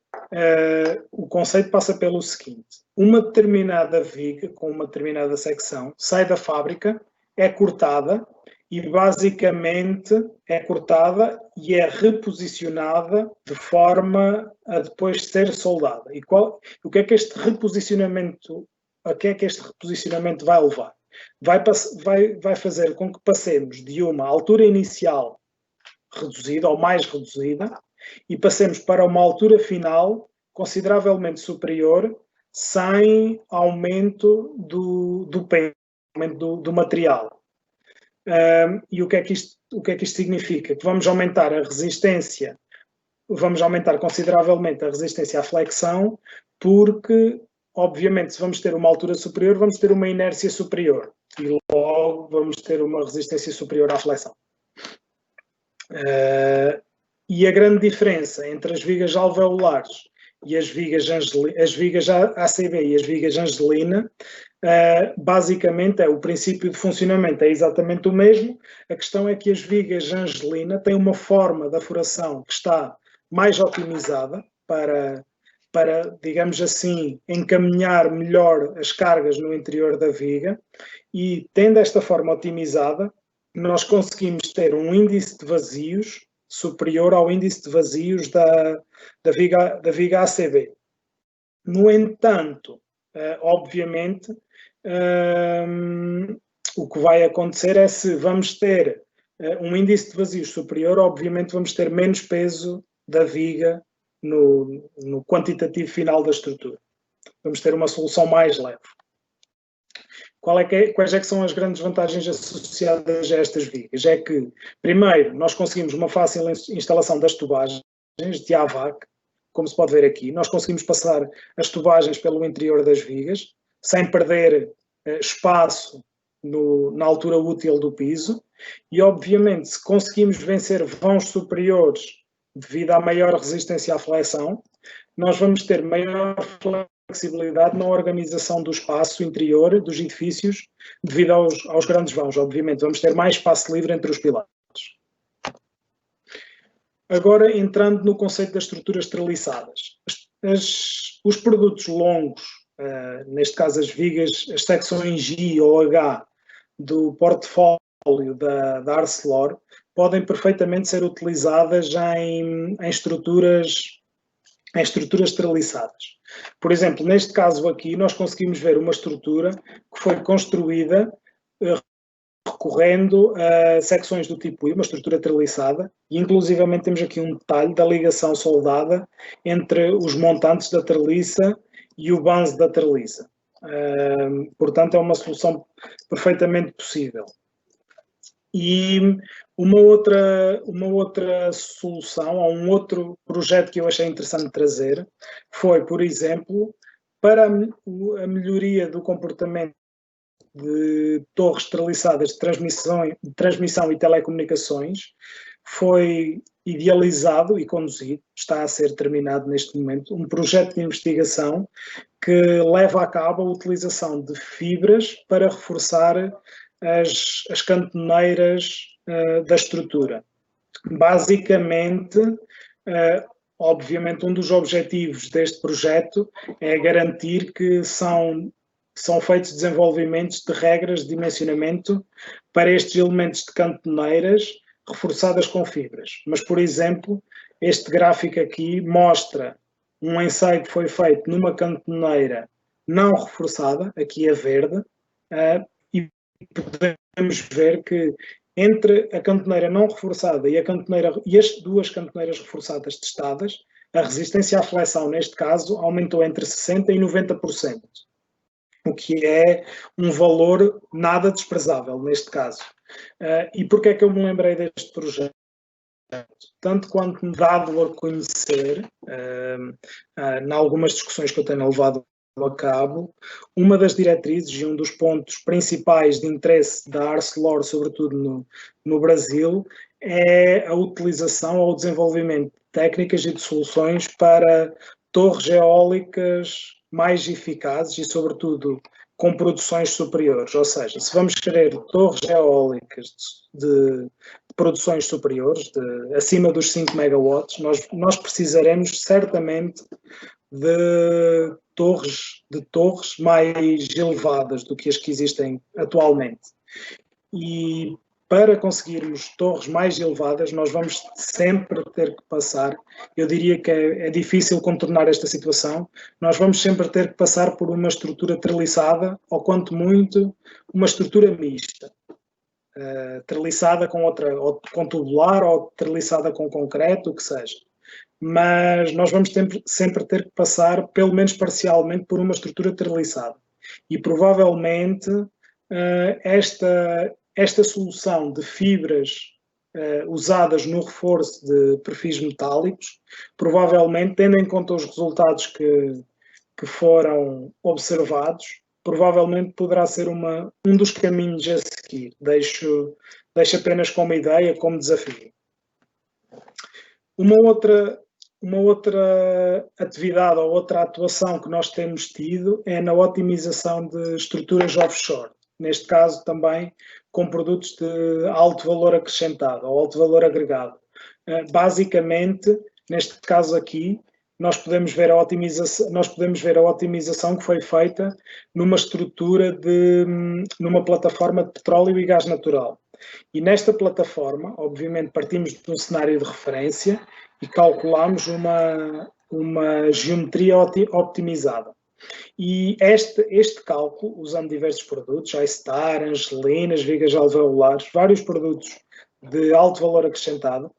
o conceito passa pelo seguinte: uma determinada viga com uma determinada secção sai da fábrica, é cortada e basicamente é cortada e é reposicionada de forma a depois ser soldada. E o que é que este reposicionamento vai levar? Vai fazer com que passemos de uma altura inicial reduzida ou mais reduzida e passemos para uma altura final consideravelmente superior, sem aumento do peso, aumento do material. E o que é que isto significa? Que vamos aumentar a resistência, vamos aumentar consideravelmente a resistência à flexão, porque, obviamente, se vamos ter uma altura superior, vamos ter uma inércia superior e logo vamos ter uma resistência superior à flexão. E a grande diferença entre as vigas alveolares e as vigas ACB e as vigas Angelina, basicamente o princípio de funcionamento é exatamente o mesmo. A questão é que as vigas Angelina têm uma forma de afuração que está mais otimizada para, digamos assim, encaminhar melhor as cargas no interior da viga, e tendo esta forma otimizada, nós conseguimos ter um índice de vazios superior ao índice de vazios da viga ACB. No entanto, obviamente, o que vai acontecer é, se vamos ter um índice de vazios superior, obviamente vamos ter menos peso da viga no quantitativo final da estrutura. Vamos ter uma solução mais leve. Quais é que são as grandes vantagens associadas a estas vigas? É que, primeiro, nós conseguimos uma fácil instalação das tubagens de AVAC, como se pode ver aqui. Nós conseguimos passar as tubagens pelo interior das vigas, sem perder espaço na altura útil do piso, e, obviamente, se conseguimos vencer vãos superiores devido à maior resistência à flexão, nós vamos ter maior flexibilidade na organização do espaço interior dos edifícios devido aos grandes vãos. Obviamente, vamos ter mais espaço livre entre os pilares. Agora, entrando no conceito das estruturas treliçadas. Os produtos longos, neste caso as vigas, as secções J ou H do portfólio da Arcelor, podem perfeitamente ser utilizadas em estruturas treliçadas. Por exemplo, neste caso aqui, nós conseguimos ver uma estrutura que foi construída recorrendo a secções do tipo I, uma estrutura treliçada, e inclusivamente temos aqui um detalhe da ligação soldada entre os montantes da treliça e o banze da treliça. Portanto, é uma solução perfeitamente possível. E uma outra solução, ou um outro projeto que eu achei interessante trazer, foi, por exemplo, para a melhoria do comportamento de torres treliçadas de transmissão e telecomunicações, foi idealizado e conduzido, está a ser terminado neste momento, um projeto de investigação que leva a cabo a utilização de fibras para reforçar as cantoneiras da estrutura. Basicamente, obviamente, um dos objetivos deste projeto é garantir que são feitos desenvolvimentos de regras de dimensionamento para estes elementos de cantoneiras reforçadas com fibras. Mas, por exemplo, este gráfico aqui mostra um ensaio que foi feito numa cantoneira não reforçada, aqui a verde, e podemos ver que entre a cantoneira não reforçada e as duas cantoneiras reforçadas testadas, a resistência à flexão, neste caso, aumentou entre 60% e 90%. O que é um valor nada desprezável neste caso. E porquê é que eu me lembrei deste projeto? Tanto quanto me dado a conhecer, em algumas discussões que eu tenho levado a cabo, uma das diretrizes e um dos pontos principais de interesse da Arcelor, sobretudo no Brasil, é a utilização ou o desenvolvimento de técnicas e de soluções para torres eólicas mais eficazes e, sobretudo, com produções superiores. Ou seja, se vamos querer torres eólicas de produções superiores, acima dos 5 megawatts, nós precisaremos certamente de torres mais elevadas do que as que existem atualmente. E para conseguirmos torres mais elevadas, nós vamos sempre ter que passar, eu diria que é difícil contornar esta situação, nós vamos sempre ter que passar por uma estrutura treliçada, ou quanto muito, uma estrutura mista. Treliçada com com tubular, ou treliçada com concreto, o que seja. Mas nós vamos sempre ter que passar, pelo menos parcialmente, por uma estrutura treliçada. E provavelmente esta solução de fibras usadas no reforço de perfis metálicos, provavelmente, tendo em conta os resultados que foram observados, provavelmente poderá ser um dos caminhos a seguir. Deixo apenas como ideia, como desafio. Uma outra atividade ou outra atuação que nós temos tido é na otimização de estruturas offshore. Neste caso também com produtos de alto valor acrescentado ou alto valor agregado. Basicamente, neste caso aqui, nós podemos ver a otimização que foi feita numa estrutura numa plataforma de petróleo e gás natural. E nesta plataforma, obviamente, partimos de um cenário de referência e calculamos uma geometria optimizada. E este cálculo, usando diversos produtos, iStar, angelinas, vigas alveolares, vários produtos de alto valor acrescentado,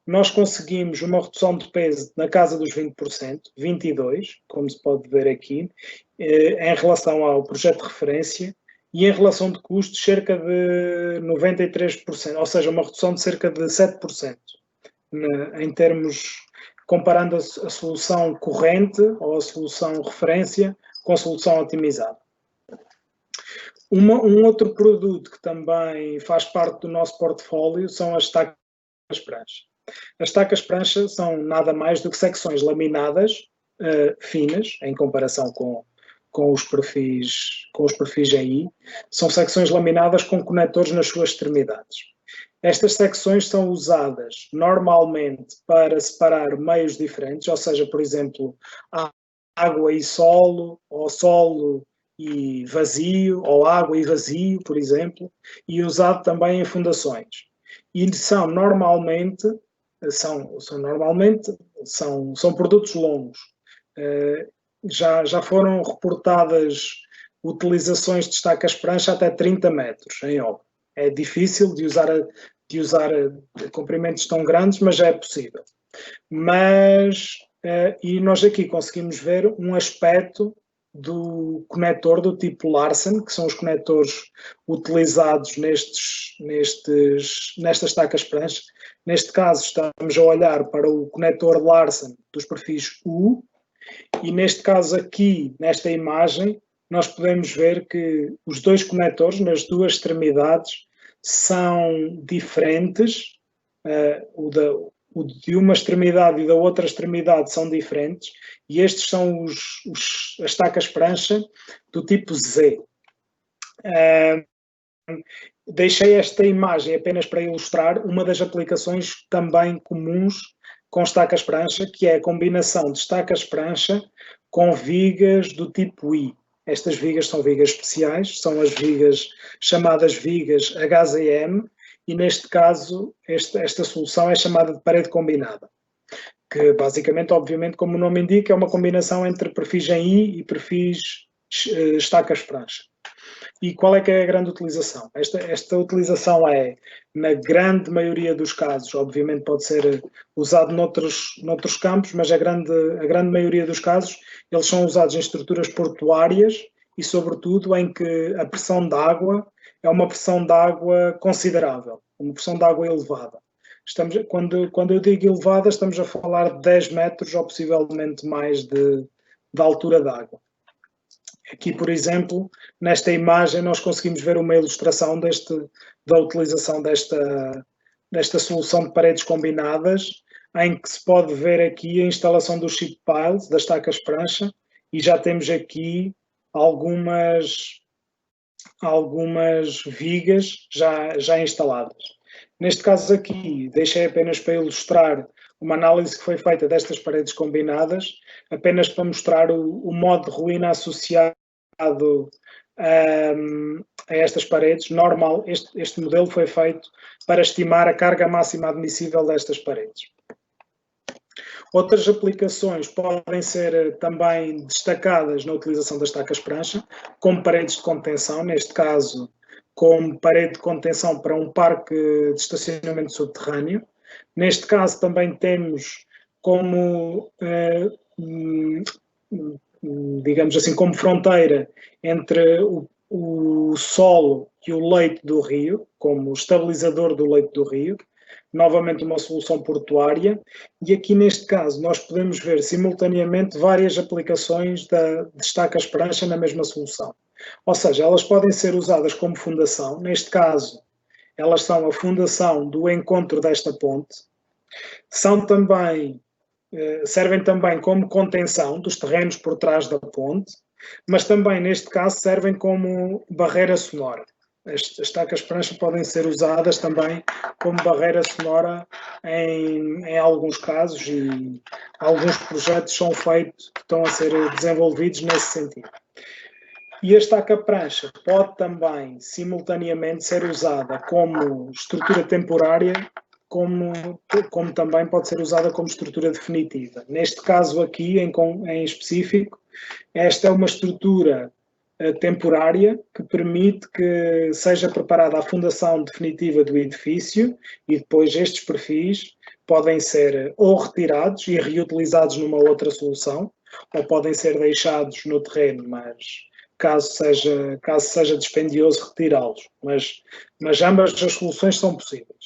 nós conseguimos uma redução de peso na casa dos 20%, 22%, como se pode ver aqui, em relação ao projeto de referência, e em relação de custos, cerca de 93%, ou seja, uma redução de cerca de 7%, em termos, comparando a solução corrente ou a solução referência com a solução otimizada. Um outro produto que também faz parte do nosso portfólio são as tacas prancha. As tacas prancha são nada mais do que secções laminadas, finas, em comparação com os perfis em I. São secções laminadas com conectores nas suas extremidades. Estas secções são usadas normalmente para separar meios diferentes, ou seja, por exemplo, água e solo, ou solo e vazio, ou água e vazio, por exemplo, e usado também em fundações. E são produtos longos. Já foram reportadas utilizações de estacas prancha até 30 metros em obra. É difícil de usar comprimentos tão grandes, mas já é possível. E nós aqui conseguimos ver um aspecto do conector do tipo Larsen, que são os conectores utilizados nestas tacas prancha. Neste caso, estamos a olhar para o conector Larsen dos perfis U, e neste caso aqui, nesta imagem, nós podemos ver que os dois conectores nas duas extremidades são diferentes, o de uma extremidade e da outra extremidade são diferentes, e estes são as tacas prancha do tipo Z. Deixei esta imagem apenas para ilustrar uma das aplicações também comuns com estacas prancha, que é a combinação de estacas prancha com vigas do tipo I. Estas vigas são vigas especiais, são as vigas chamadas vigas HZM, e neste caso esta solução é chamada de parede combinada, que basicamente, obviamente, como o nome indica, é uma combinação entre perfis em I e perfis estacas prancha. E qual é que é a grande utilização? Esta utilização é, na grande maioria dos casos, obviamente pode ser usado noutros campos, mas a grande maioria dos casos, eles são usados em estruturas portuárias e, sobretudo, em que a pressão de água é uma pressão de água considerável, uma pressão de água elevada. Quando eu digo elevada, estamos a falar de 10 metros ou possivelmente mais de altura de água. Aqui, por exemplo, nesta imagem nós conseguimos ver uma ilustração da utilização desta solução de paredes combinadas, em que se pode ver aqui a instalação dos sheet piles, das tacas prancha, e já temos aqui algumas vigas já instaladas. Neste caso aqui, deixei apenas para ilustrar uma análise que foi feita destas paredes combinadas, apenas para mostrar o modo de ruína associado a estas paredes. Este modelo foi feito para estimar a carga máxima admissível destas paredes. Outras aplicações podem ser também destacadas na utilização das tacas prancha, como paredes de contenção, neste caso como parede de contenção para um parque de estacionamento subterrâneo. Neste caso também temos como, digamos assim, como fronteira entre o solo e o leito do rio, como estabilizador do leito do rio, novamente uma solução portuária, e aqui neste caso nós podemos ver simultaneamente várias aplicações de estacas prancha na mesma solução. Ou seja, elas podem ser usadas como fundação, neste caso elas são a fundação do encontro desta ponte, Servem também como contenção dos terrenos por trás da ponte, mas também, neste caso, servem como barreira sonora. As estacas prancha podem ser usadas também como barreira sonora em alguns casos, e alguns projetos são feitos, que estão a ser desenvolvidos nesse sentido. E a estaca prancha pode também, simultaneamente, ser usada como estrutura temporária, como também pode ser usada como estrutura definitiva. Neste caso aqui, em específico, esta é uma estrutura temporária que permite que seja preparada a fundação definitiva do edifício, e depois estes perfis podem ser ou retirados e reutilizados numa outra solução, ou podem ser deixados no terreno, mas caso seja dispendioso retirá-los. Mas ambas as soluções são possíveis.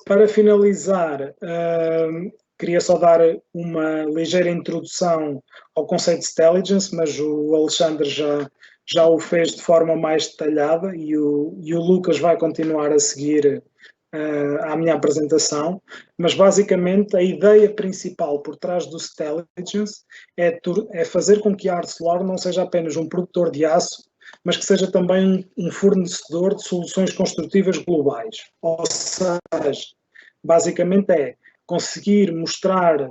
Para finalizar, queria só dar uma ligeira introdução ao conceito de Stelligence, mas o Alexandre já o fez de forma mais detalhada, e o Lucas vai continuar a seguir à minha apresentação. Mas basicamente a ideia principal por trás do Stelligence é fazer com que a Arcelor não seja apenas um produtor de aço, mas que seja também um fornecedor de soluções construtivas globais. Ou seja, basicamente é conseguir mostrar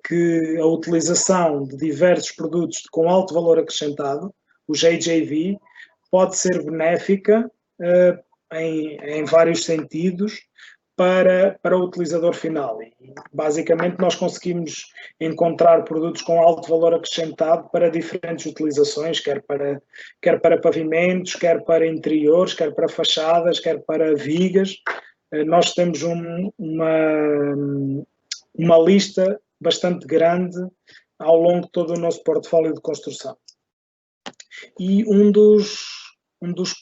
que a utilização de diversos produtos com alto valor acrescentado, o JJV, pode ser benéfica em vários sentidos para o utilizador final. E, basicamente, nós conseguimos encontrar produtos com alto valor acrescentado para diferentes utilizações, quer para pavimentos, quer para interiores, quer para fachadas, quer para vigas. Nós temos uma lista bastante grande ao longo de todo o nosso portfólio de construção. E um dos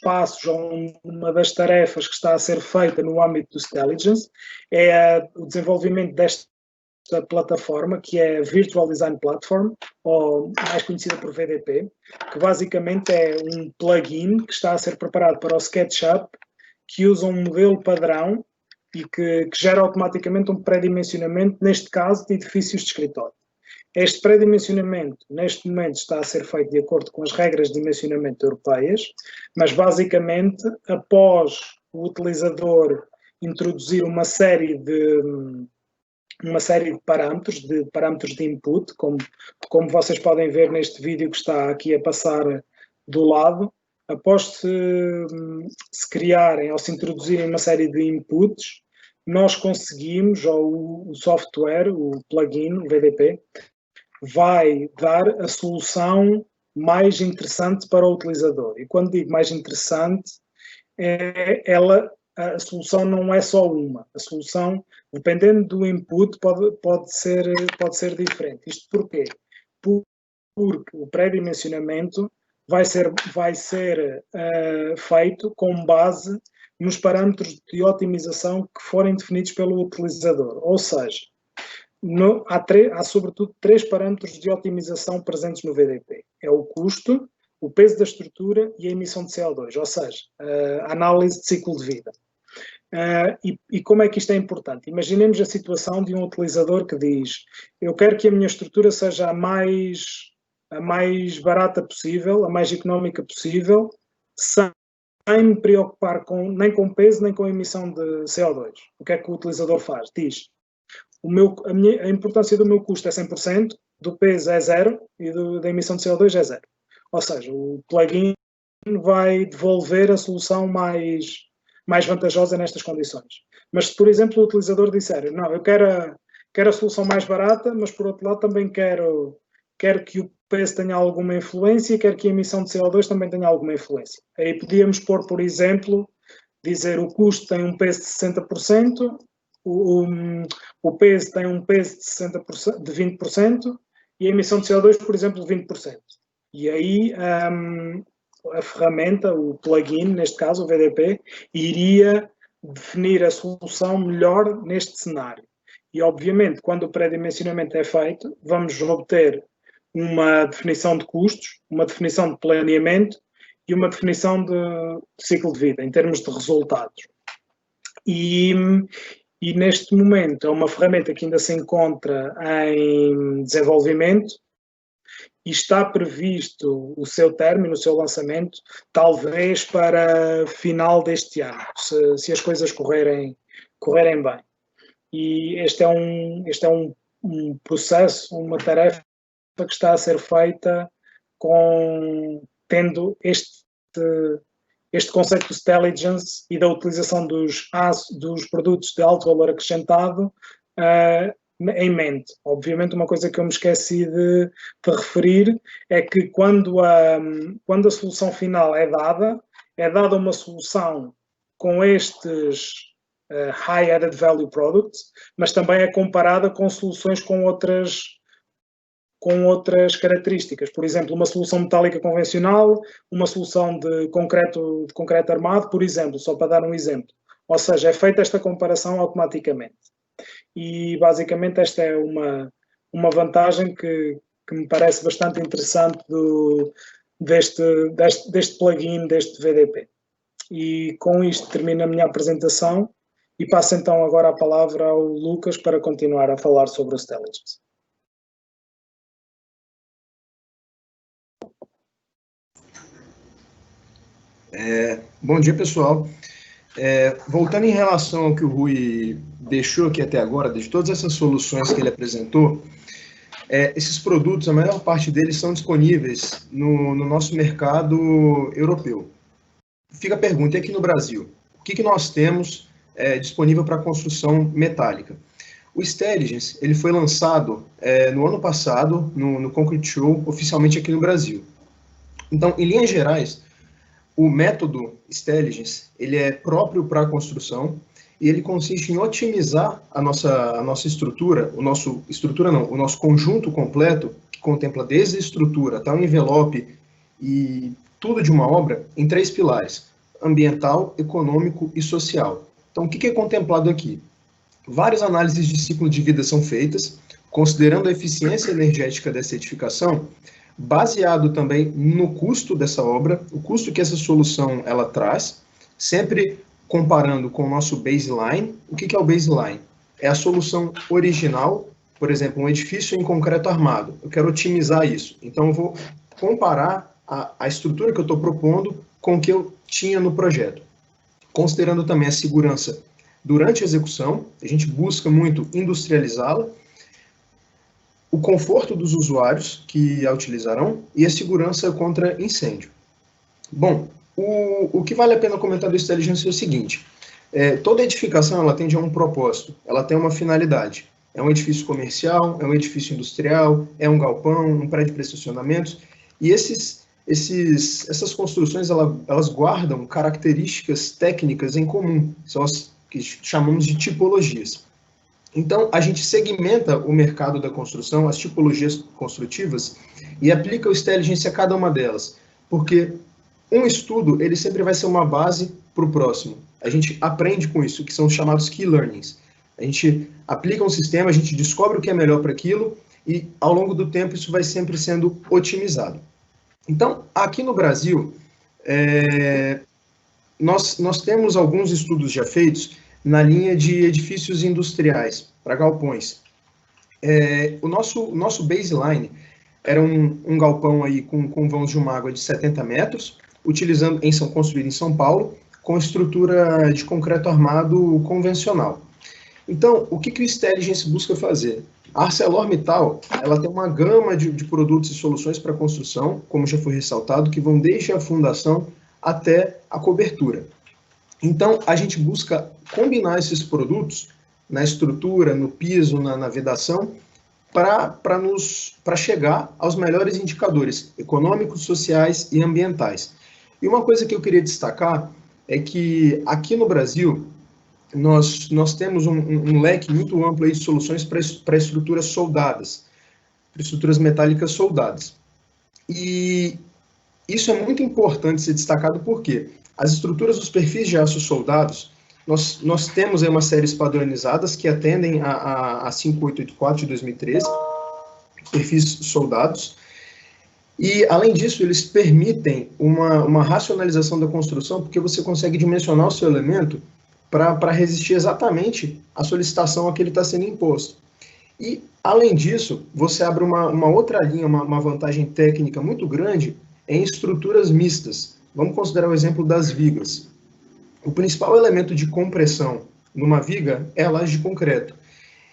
passos, ou uma das tarefas que está a ser feita no âmbito do Stelligence é o desenvolvimento desta plataforma, que é a Virtual Design Platform, ou mais conhecida por VDP, que basicamente é um plugin que está a ser preparado para o SketchUp, que usa um modelo padrão e que gera automaticamente um pré-dimensionamento, neste caso, de edifícios de escritório. Este pré-dimensionamento, neste momento, está a ser feito de acordo com as regras de dimensionamento europeias, mas, basicamente, após o utilizador introduzir uma série de parâmetros de input, como vocês podem ver neste vídeo que está aqui a passar do lado, após se criarem ou se introduzirem uma série de inputs, nós conseguimos, ou o software, o plugin, o VDP, vai dar a solução mais interessante para o utilizador. E quando digo mais interessante, a solução não é só uma. A solução, dependendo do input, pode ser diferente. Isto porquê? Porque o pré-dimensionamento vai ser feito com base nos parâmetros de otimização que forem definidos pelo utilizador. Ou seja, há sobretudo 3 parâmetros de otimização presentes no VDP. É o custo, o peso da estrutura e a emissão de CO2, ou seja, a análise de ciclo de vida. E como é que isto é importante? Imaginemos a situação de um utilizador que diz: eu quero que a minha estrutura seja a mais barata possível, a mais económica possível, sem me preocupar nem com peso nem com a emissão de CO2. O que é que o utilizador faz? Diz: a importância do meu custo é 100%, do peso é 0 e da emissão de CO2 é 0. Ou seja, o plugin vai devolver a solução mais vantajosa nestas condições. Mas se, por exemplo, o utilizador disser: não, eu quero a solução mais barata, mas por outro lado também quero que o peso tenha alguma influência e quero que a emissão de CO2 também tenha alguma influência. Aí podíamos pôr, por exemplo, dizer: o custo tem um peso de 60%, o peso tem um peso de 20% e a emissão de CO2, por exemplo, de 20%. E aí a ferramenta, o plugin, neste caso o VDP, iria definir a solução melhor neste cenário. E, obviamente, quando o pré-dimensionamento é feito, vamos obter uma definição de custos, uma definição de planeamento e uma definição de ciclo de vida, em termos de resultados. E e neste momento é uma ferramenta que ainda se encontra em desenvolvimento e está previsto o seu término, o seu lançamento, talvez para final deste ano, se as coisas correrem bem. E este é um processo, uma tarefa que está a ser feita tendo este conceito de intelligence e da utilização dos produtos de alto valor acrescentado em mente. Obviamente, uma coisa que eu me esqueci de referir é que quando a solução final é dada uma solução com estes high added value products, mas também é comparada com soluções com outras características. Por exemplo, uma solução metálica convencional, uma solução de concreto armado, por exemplo, só para dar um exemplo. Ou seja, é feita esta comparação automaticamente. E, basicamente, esta é uma vantagem que me parece bastante interessante deste plugin, deste VDP. E com isto termino a minha apresentação e passo então agora a palavra ao Lucas para continuar a falar sobre o Stelligence. Bom dia, pessoal. Voltando em relação ao que o Rui deixou aqui até agora, de todas essas soluções que ele apresentou, esses produtos, a maior parte deles são disponíveis no nosso mercado europeu. Fica a pergunta, e aqui no Brasil? O que nós temos disponível para construção metálica? O Stelligence, ele foi lançado no ano passado, no Concrete Show, oficialmente aqui no Brasil. Então, em linhas gerais, o método Stelligence, ele é próprio para a construção e ele consiste em otimizar a nossa estrutura, o nosso conjunto completo, que contempla desde a estrutura até o envelope e tudo de uma obra, em 3 pilares: ambiental, econômico e social. Então, o que é contemplado aqui? Várias análises de ciclo de vida são feitas, considerando a eficiência energética dessa edificação, baseado também no custo dessa obra, o custo que essa solução ela traz, sempre comparando com o nosso baseline. O que é o baseline? É a solução original, por exemplo, um edifício em concreto armado. Eu quero otimizar isso, então eu vou comparar a estrutura que eu estou propondo com o que eu tinha no projeto. Considerando também a segurança durante a execução, a gente busca muito industrializá-la, o conforto dos usuários que a utilizarão e a segurança contra incêndio. Bom, o que vale a pena comentar do Stelligence é o seguinte: toda edificação ela tende a um propósito, ela tem uma finalidade. É um edifício comercial, é um edifício industrial, é um galpão, um prédio para estacionamentos, e essas construções elas guardam características técnicas em comum, são as que chamamos de tipologias. Então, a gente segmenta o mercado da construção, as tipologias construtivas, e aplica o Stelligence a cada uma delas, porque um estudo ele sempre vai ser uma base para o próximo. A gente aprende com isso, que são os chamados key learnings. A gente aplica um sistema, a gente descobre o que é melhor para aquilo, e ao longo do tempo isso vai sempre sendo otimizado. Então, aqui no Brasil, nós temos alguns estudos já feitos na linha de edifícios industriais, para galpões. O nosso baseline era um galpão aí com vãos de uma água de 70 metros, construído em São Paulo, com estrutura de concreto armado convencional. Então, o que o Stelligence busca fazer? A ArcelorMittal, ela tem uma gama de produtos e soluções para construção, como já foi ressaltado, que vão desde a fundação até a cobertura. Então, a gente busca combinar esses produtos na estrutura, no piso, na vedação, para chegar aos melhores indicadores econômicos, sociais e ambientais. E uma coisa que eu queria destacar é que aqui no Brasil, nós temos um leque muito amplo aí de soluções para estruturas soldadas, para estruturas metálicas soldadas. E isso é muito importante ser destacado porque as estruturas dos perfis de aço soldados, nós temos aí umas séries padronizadas que atendem a 5884 de 2013, perfis soldados, e além disso eles permitem uma racionalização da construção, porque você consegue dimensionar o seu elemento para resistir exatamente à solicitação a que ele está sendo imposto. E, além disso, você abre uma outra linha, uma vantagem técnica muito grande em estruturas mistas. Vamos considerar o exemplo das vigas. O principal elemento de compressão numa viga é a laje de concreto.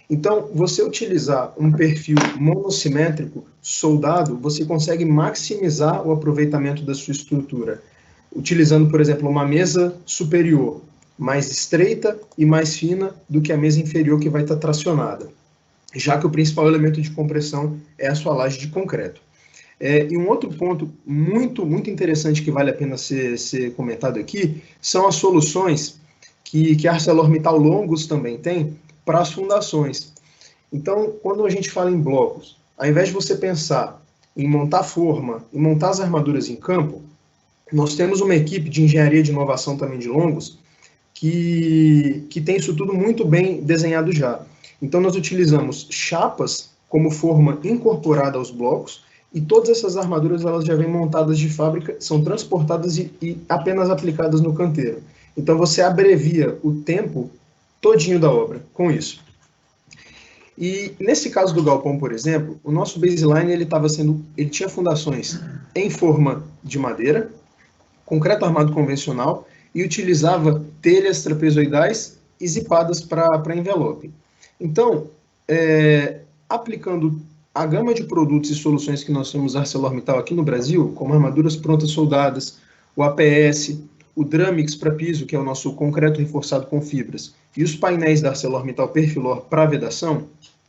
Então, você utilizar um perfil monossimétrico soldado, você consegue maximizar o aproveitamento da sua estrutura, utilizando, por exemplo, uma mesa superior, mais estreita e mais fina do que a mesa inferior que vai estar tracionada, já que o principal elemento de compressão é a sua laje de concreto. E um outro ponto muito interessante que vale a pena ser comentado aqui são as soluções que a ArcelorMittal Longus também tem para as fundações. Então, quando a gente fala em blocos, ao invés de você pensar em montar forma, em montar as armaduras em campo, nós temos uma equipe de engenharia de inovação também de Longus que tem isso tudo muito bem desenhado já. Então, nós utilizamos chapas como forma incorporada aos blocos, e todas essas armaduras elas já vêm montadas de fábrica, são transportadas e apenas aplicadas no canteiro. Então, você abrevia o tempo todinho da obra com isso. E nesse caso do galpão, por exemplo, o nosso baseline ele tinha fundações em forma de madeira, concreto armado convencional, e utilizava telhas trapezoidais e zipadas para envelope. Então, aplicando a gama de produtos e soluções que nós temos ArcelorMittal aqui no Brasil, como armaduras prontas soldadas, o APS, o Dramix para piso, que é o nosso concreto reforçado com fibras, e os painéis da ArcelorMittal Perfilor para vedação,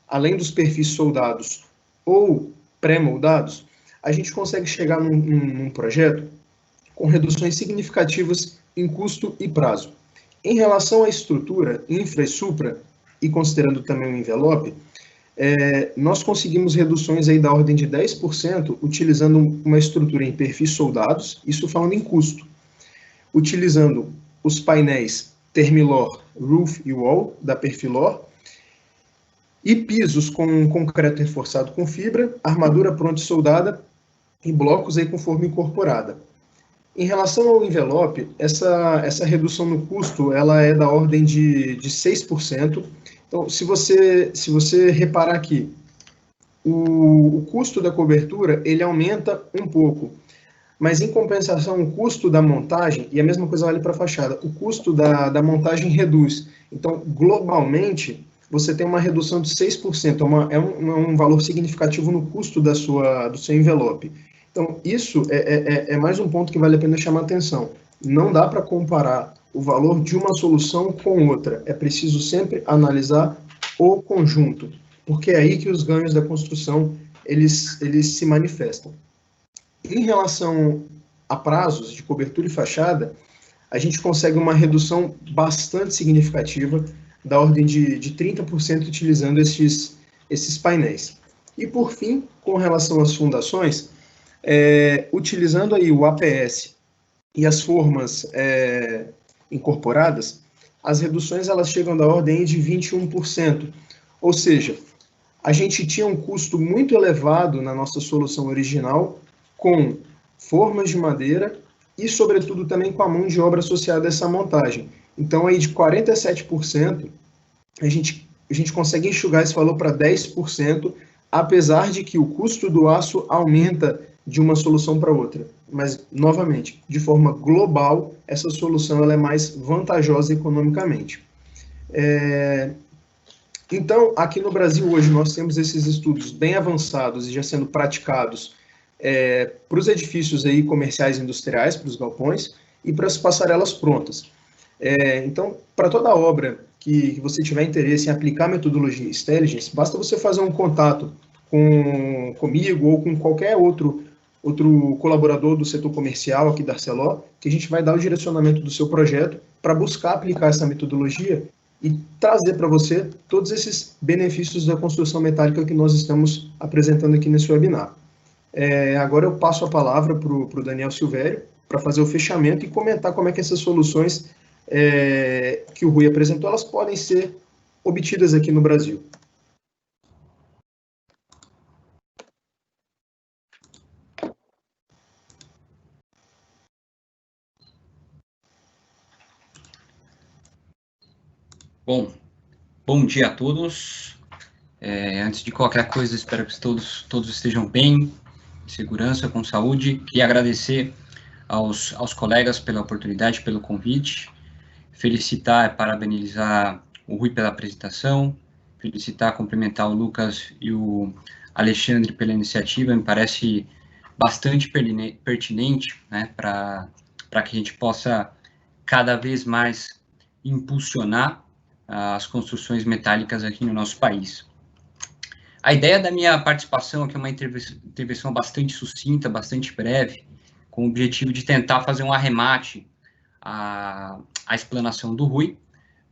além dos perfis soldados ou pré-moldados, a gente consegue chegar num projeto com reduções significativas em custo e prazo. Em relação à estrutura, infra e supra, e considerando também o envelope, nós conseguimos reduções aí da ordem de 10% utilizando uma estrutura em perfis soldados, isso falando em custo, utilizando os painéis Termilor, Roof e Wall da Perfilor, e pisos com concreto reforçado com fibra, armadura pronta e soldada e blocos aí com forma incorporada. Em relação ao envelope, essa redução no custo ela é da ordem de 6%. Então, se você reparar aqui, o custo da cobertura ele aumenta um pouco, mas em compensação o custo da montagem, e a mesma coisa vale para a fachada, o custo da montagem reduz. Então, globalmente, você tem uma redução de 6%, é um valor significativo no custo do seu envelope. Então, isso é mais um ponto que vale a pena chamar a atenção. Não dá para comparar o valor de uma solução com outra. É preciso sempre analisar o conjunto, porque é aí que os ganhos da construção eles se manifestam. Em relação a prazos de cobertura e fachada, a gente consegue uma redução bastante significativa, da ordem de 30% utilizando esses painéis. E, por fim, com relação às fundações, utilizando aí o APS e as formas incorporadas, as reduções elas chegam da ordem de 21%. Ou seja, a gente tinha um custo muito elevado na nossa solução original, com formas de madeira e, sobretudo, também com a mão de obra associada a essa montagem. Então, aí de 47%, a gente consegue enxugar esse valor para 10%, apesar de que o custo do aço aumenta de uma solução para outra. Mas, novamente, de forma global, essa solução ela é mais vantajosa economicamente. Então, aqui no Brasil hoje nós temos esses estudos bem avançados e já sendo praticados para os edifícios aí comerciais e industriais, para os galpões, e para as passarelas prontas. Então, para toda obra que você tiver interesse em aplicar a metodologia Stelligens, basta você fazer um contato comigo ou com qualquer outro colaborador do setor comercial aqui da Arcelor, que a gente vai dar o direcionamento do seu projeto para buscar aplicar essa metodologia e trazer para você todos esses benefícios da construção metálica que nós estamos apresentando aqui nesse webinar. Agora eu passo a palavra para o Daniel Silvério para fazer o fechamento e comentar como é que essas soluções que o Rui apresentou, elas podem ser obtidas aqui no Brasil. Bom dia a todos. Antes de qualquer coisa, espero que todos estejam bem, em segurança, com saúde. Queria agradecer aos colegas pela oportunidade, pelo convite, felicitar e parabenizar o Rui pela apresentação, felicitar, cumprimentar o Lucas e o Alexandre pela iniciativa, me parece bastante pertinente, né, para que a gente possa cada vez mais impulsionar as construções metálicas aqui no nosso país. A ideia da minha participação aqui é uma intervenção bastante sucinta, bastante breve, com o objetivo de tentar fazer um arremate à explanação do Rui,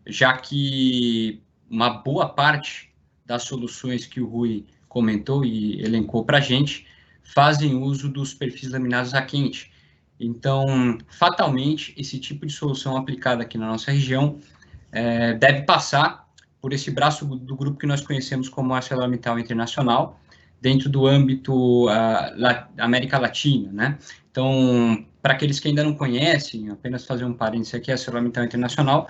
já que uma boa parte das soluções que o Rui comentou e elencou para a gente fazem uso dos perfis laminados a quente. Então, fatalmente, esse tipo de solução aplicada aqui na nossa região deve passar por esse braço do grupo que nós conhecemos como ArcelorMittal Internacional, dentro do âmbito América Latina, né? Então, para aqueles que ainda não conhecem, apenas fazer um parênteses aqui, a ArcelorMittal Internacional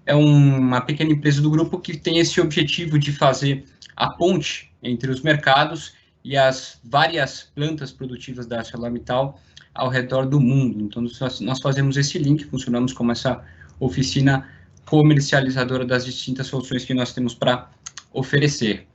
é uma pequena empresa do grupo que tem esse objetivo de fazer a ponte entre os mercados e as várias plantas produtivas da ArcelorMittal ao redor do mundo. Então, nós fazemos esse link, funcionamos como essa oficina comercializadora das distintas soluções que nós temos para oferecer.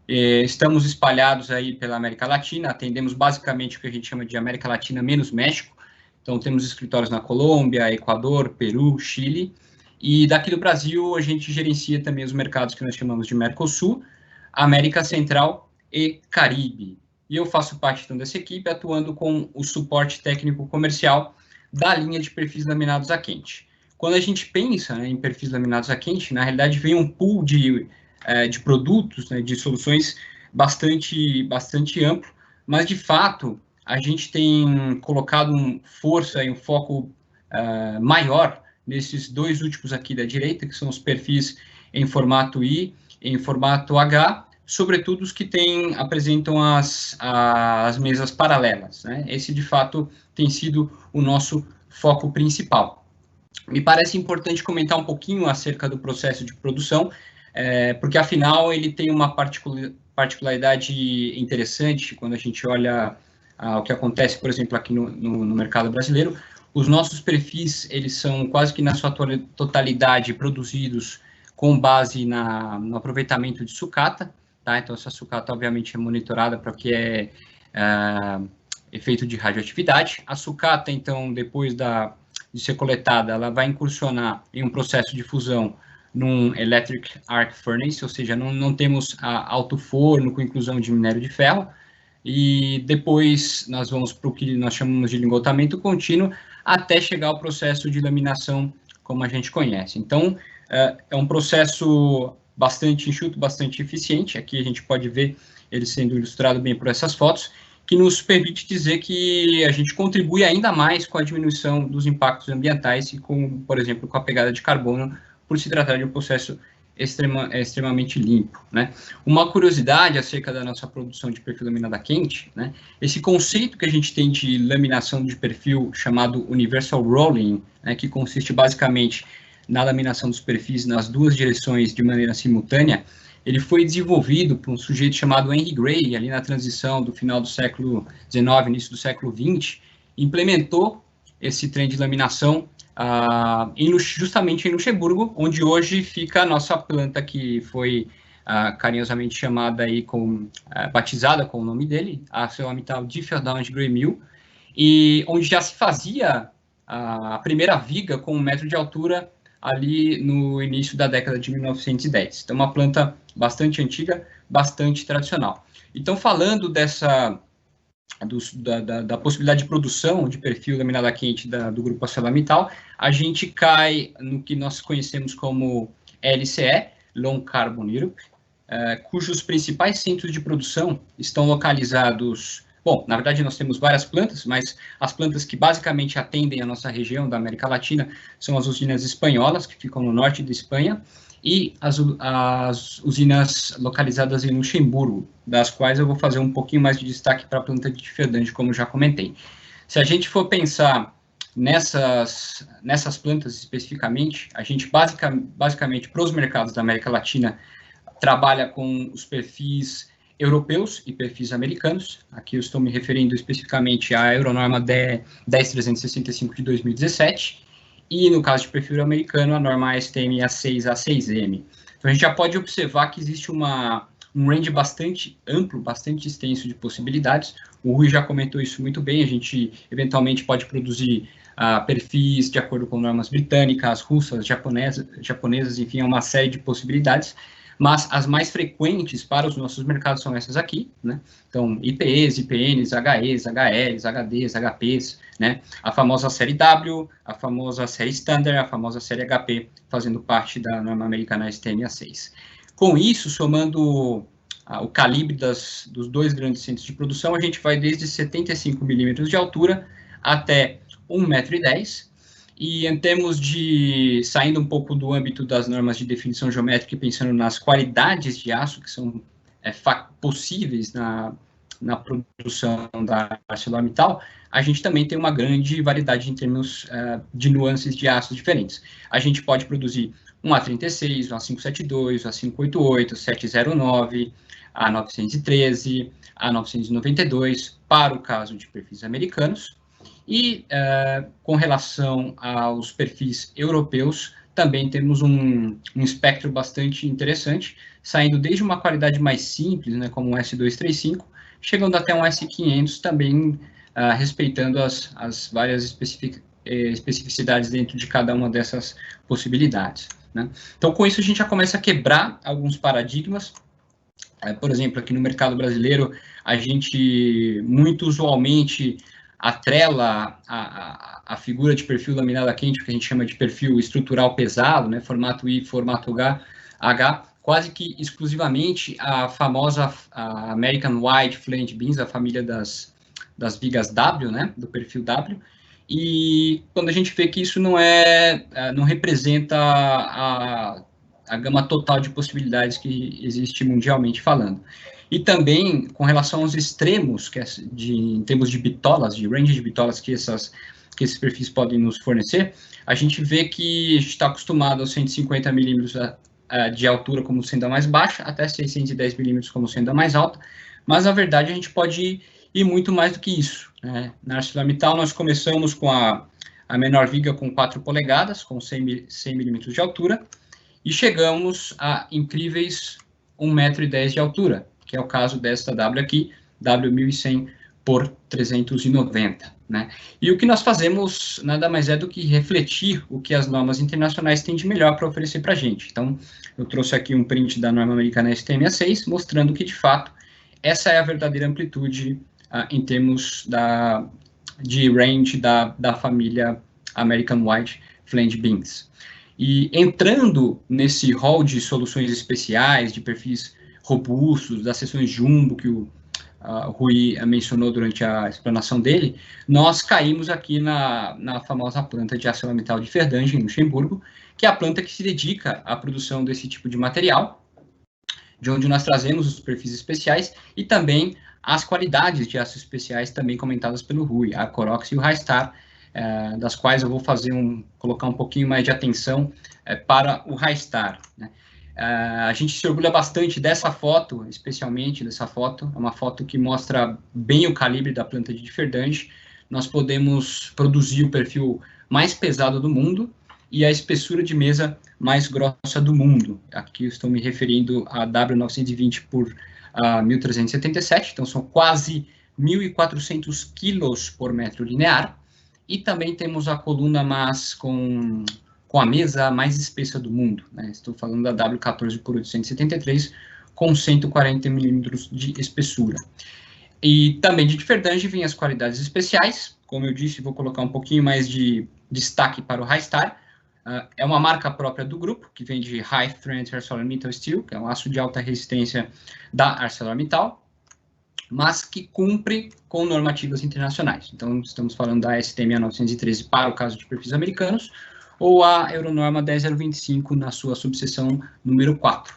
Estamos espalhados aí pela América Latina, atendemos basicamente o que a gente chama de América Latina menos México. Então, temos escritórios na Colômbia, Equador, Peru, Chile, e daqui do Brasil a gente gerencia também os mercados que nós chamamos de Mercosul, América Central e Caribe. E eu faço parte então dessa equipe, atuando com o suporte técnico comercial da linha de perfis laminados a quente. Quando a gente pensa, né, em perfis laminados a quente, na realidade vem um pool de produtos, né, de soluções bastante amplo, mas de fato a gente tem colocado força e um foco maior nesses dois últimos aqui da direita, que são os perfis em formato I e em formato H, sobretudo os que apresentam as mesas paralelas, né? Esse, de fato, tem sido o nosso foco principal. Me parece importante comentar um pouquinho acerca do processo de produção, porque, afinal, ele tem uma particularidade interessante quando a gente olha o que acontece, por exemplo, aqui no mercado brasileiro. Os nossos perfis, eles são quase que na sua totalidade produzidos com base no aproveitamento de sucata, tá? Então, essa sucata, obviamente, é monitorada para o que é efeito de radioatividade. A sucata, então, depois de ser coletada, ela vai incursionar em um processo de fusão num Electric Arc Furnace, ou seja, não temos alto forno com inclusão de minério de ferro, e depois nós vamos para o que nós chamamos de lingotamento contínuo, até chegar ao processo de laminação, como a gente conhece. Então, é um processo bastante enxuto, bastante eficiente. Aqui a gente pode ver ele sendo ilustrado bem por essas fotos, que nos permite dizer que a gente contribui ainda mais com a diminuição dos impactos ambientais e, por exemplo, com a pegada de carbono, por se tratar de um processo extremamente limpo, né? Uma curiosidade acerca da nossa produção de perfil laminado a quente, né? Esse conceito que a gente tem de laminação de perfil chamado Universal Rolling, né, que consiste basicamente na laminação dos perfis nas duas direções de maneira simultânea, ele foi desenvolvido por um sujeito chamado Henry Gray, ali na transição do final do século XIX, início do século XX, implementou esse trem de laminação justamente em Luxemburgo, onde hoje fica a nossa planta, que foi carinhosamente chamada aí batizada com o nome dele, a ArcelorMittal Differdange Gray Mill, e onde já se fazia a primeira viga com 1 metro de altura ali no início da década de 1910. Então, uma planta bastante antiga, bastante tradicional. Então, falando da possibilidade de produção de perfil laminado a quente do grupo ArcelorMittal, a gente cai no que nós conhecemos como LCE, Long Carbon Europe, cujos principais centros de produção estão localizados. Bom, na verdade, nós temos várias plantas, mas as plantas que basicamente atendem a nossa região da América Latina são as usinas espanholas, que ficam no norte da Espanha, e as usinas localizadas em Luxemburgo, das quais eu vou fazer um pouquinho mais de destaque para a planta de Differdange, como já comentei. Se a gente for pensar nessas plantas especificamente, a gente basicamente para os mercados da América Latina trabalha com os perfis europeus e perfis americanos. Aqui eu estou me referindo especificamente à Euronorma 10365 de 2017 e, no caso de perfil americano, a norma ASTM A6A6M. Então, a gente já pode observar que existe um range bastante amplo, bastante extenso de possibilidades. O Rui já comentou isso muito bem, a gente eventualmente pode produzir perfis de acordo com normas britânicas, russas, japonesas, enfim, é uma série de possibilidades, mas as mais frequentes para os nossos mercados são essas aqui, né? Então, IPEs, IPNs, HEs, HLs, HDs, HPs, né? A famosa série W, a famosa série Standard, a famosa série HP, fazendo parte da norma americana ASTM A6. Com isso, somando o calibre dos dois grandes centros de produção, a gente vai desde 75 milímetros de altura até 1,10 m, e em termos de, saindo um pouco do âmbito das normas de definição geométrica e pensando nas qualidades de aço que são possíveis na produção da ArcelorMittal, a gente também tem uma grande variedade em termos de nuances de aços diferentes. A gente pode produzir um A36, um A572, um A588, 709, A913, A992, para o caso de perfis americanos. E, com relação aos perfis europeus, também temos um espectro bastante interessante, saindo desde uma qualidade mais simples, né, como um S235, chegando até um S500, também respeitando as várias especificidades dentro de cada uma dessas possibilidades, né? Então, com isso, a gente já começa a quebrar alguns paradigmas. Por exemplo, aqui no mercado brasileiro, a gente muito usualmente atrela a figura de perfil laminada quente, que a gente chama de perfil estrutural pesado, né, formato I, formato H, quase que exclusivamente a famosa American Wide Flange Beams, a família das vigas W, né, do perfil W, e quando a gente vê que isso não representa a gama total de possibilidades que existe mundialmente falando. E também, com relação aos extremos, em termos de bitolas, de range de bitolas que esses perfis podem nos fornecer, a gente vê que a gente está acostumado aos 150 milímetros de altura como sendo a mais baixa, até 610 milímetros como sendo a mais alta, mas, na verdade, a gente pode ir muito mais do que isso, né? Na ArcelorMittal, nós começamos com a menor viga com 4 polegadas, com 100 milímetros de altura, e chegamos a incríveis 1,10 m de altura, que é o caso desta W aqui, W1100 por 390, né? E o que nós fazemos nada mais é do que refletir o que as normas internacionais têm de melhor para oferecer para a gente. Então, eu trouxe aqui um print da norma americana ASTM A6, mostrando que, de fato, essa é a verdadeira amplitude em termos de range da família American Wide Flange Beams. E entrando nesse hall de soluções especiais, de perfis robustos, das seções jumbo que o Rui mencionou durante a explanação dele, nós caímos aqui na famosa planta de ArcelorMittal de Verdun, em Luxemburgo, que é a planta que se dedica à produção desse tipo de material, de onde nós trazemos os perfis especiais e também as qualidades de aços especiais também comentadas pelo Rui, a Corox e o High-Star, das quais eu vou colocar um pouquinho mais de atenção para o High-Star, né? A gente se orgulha bastante dessa foto, especialmente dessa foto, é uma foto que mostra bem o calibre da planta de Differdange. Nós podemos produzir o perfil mais pesado do mundo e a espessura de mesa mais grossa do mundo. Aqui eu estou me referindo a W920 por 1377, então são quase 1.400 quilos por metro linear. E também temos a coluna mas com a mesa mais espessa do mundo, né? Estou falando da W14 por 873, com 140 milímetros de espessura. E também de Differdange vem as qualidades especiais, como eu disse, vou colocar um pouquinho mais de destaque para o High-Star. É uma marca própria do grupo, que vem de High Strength ArcelorMittal Steel, que é um aço de alta resistência da ArcelorMittal, mas que cumpre com normativas internacionais. Então, estamos falando da ASTM A913 para o caso de perfis americanos, ou a Euronorma 10025 na sua subseção número 4.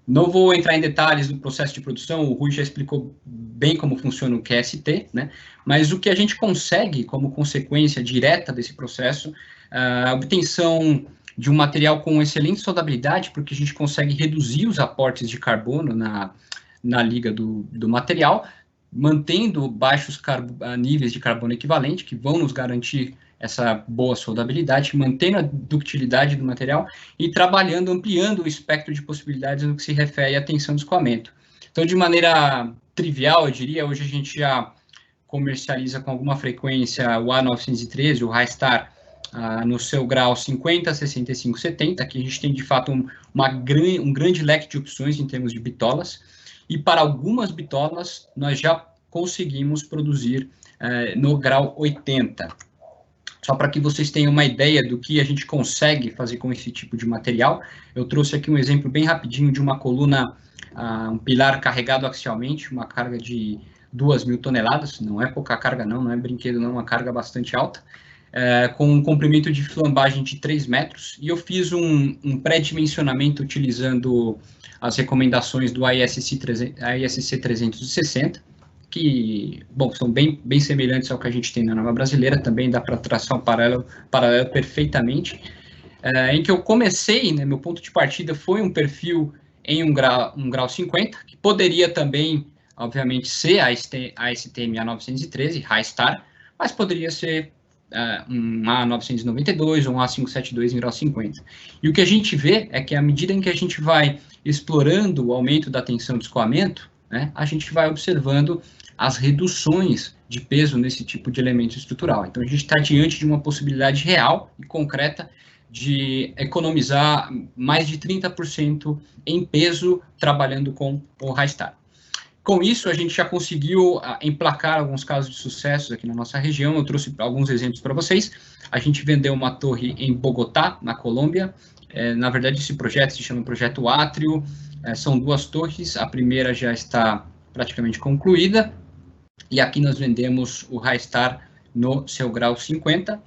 Não vou entrar em detalhes do processo de produção, o Rui já explicou bem como funciona o QST, né? Mas o que a gente consegue como consequência direta desse processo, a obtenção de um material com excelente soldabilidade, porque a gente consegue reduzir os aportes de carbono na liga do material, mantendo baixos níveis de carbono equivalente, que vão nos garantir essa boa soldabilidade, mantendo a ductilidade do material e trabalhando, ampliando o espectro de possibilidades no que se refere à tensão de escoamento. Então, de maneira trivial, eu diria, hoje a gente já comercializa com alguma frequência o A913, o High-Star, no seu grau 50, 65, 70, que a gente tem, de fato, um grande leque de opções em termos de bitolas, e para algumas bitolas nós já conseguimos produzir no grau 80. Só para que vocês tenham uma ideia do que a gente consegue fazer com esse tipo de material, eu trouxe aqui um exemplo bem rapidinho de uma coluna, um pilar carregado axialmente, uma carga de 2.000 toneladas, não é pouca carga não é brinquedo não, uma carga bastante alta, com um comprimento de flambagem de 3 metros, e eu fiz um pré-dimensionamento utilizando as recomendações do ISC 360, que, bom, são bem semelhantes ao que a gente tem na norma brasileira, também dá para traçar um paralelo perfeitamente, em que eu comecei, né, meu ponto de partida foi um perfil em um grau 50, que poderia também, obviamente, ser a STM A913, High-Star, mas poderia ser um A992 ou um A572 em grau 50. E o que a gente vê é que, à medida em que a gente vai explorando o aumento da tensão de escoamento, né, a gente vai observando as reduções de peso nesse tipo de elemento estrutural. Então, a gente está diante de uma possibilidade real e concreta de economizar mais de 30% em peso trabalhando com o High-Star. Com isso, a gente já conseguiu emplacar alguns casos de sucesso aqui na nossa região. Eu trouxe alguns exemplos para vocês. A gente vendeu uma torre em Bogotá, na Colômbia. Na verdade, esse projeto se chama Projeto Átrio. São 2 torres. A primeira já está praticamente concluída. E aqui nós vendemos o High-Star no seu grau 50.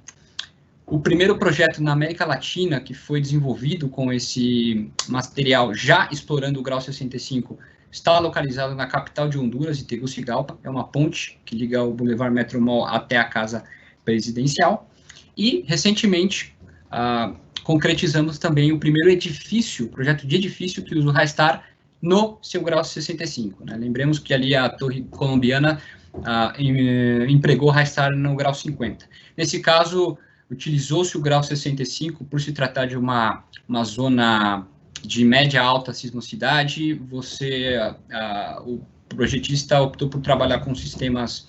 O primeiro projeto na América Latina que foi desenvolvido com esse material já explorando o grau 65 está localizado na capital de Honduras, Tegucigalpa. É uma ponte que liga o Boulevard Metro Mall até a Casa Presidencial. E, recentemente, concretizamos também o primeiro edifício, projeto de edifício que usa o High-Star no seu grau 65. Né? Lembremos que ali a torre colombiana empregou o High-Star no grau 50. Nesse caso, utilizou-se o grau 65 por se tratar de uma zona de média alta sismosidade. O projetista optou por trabalhar com sistemas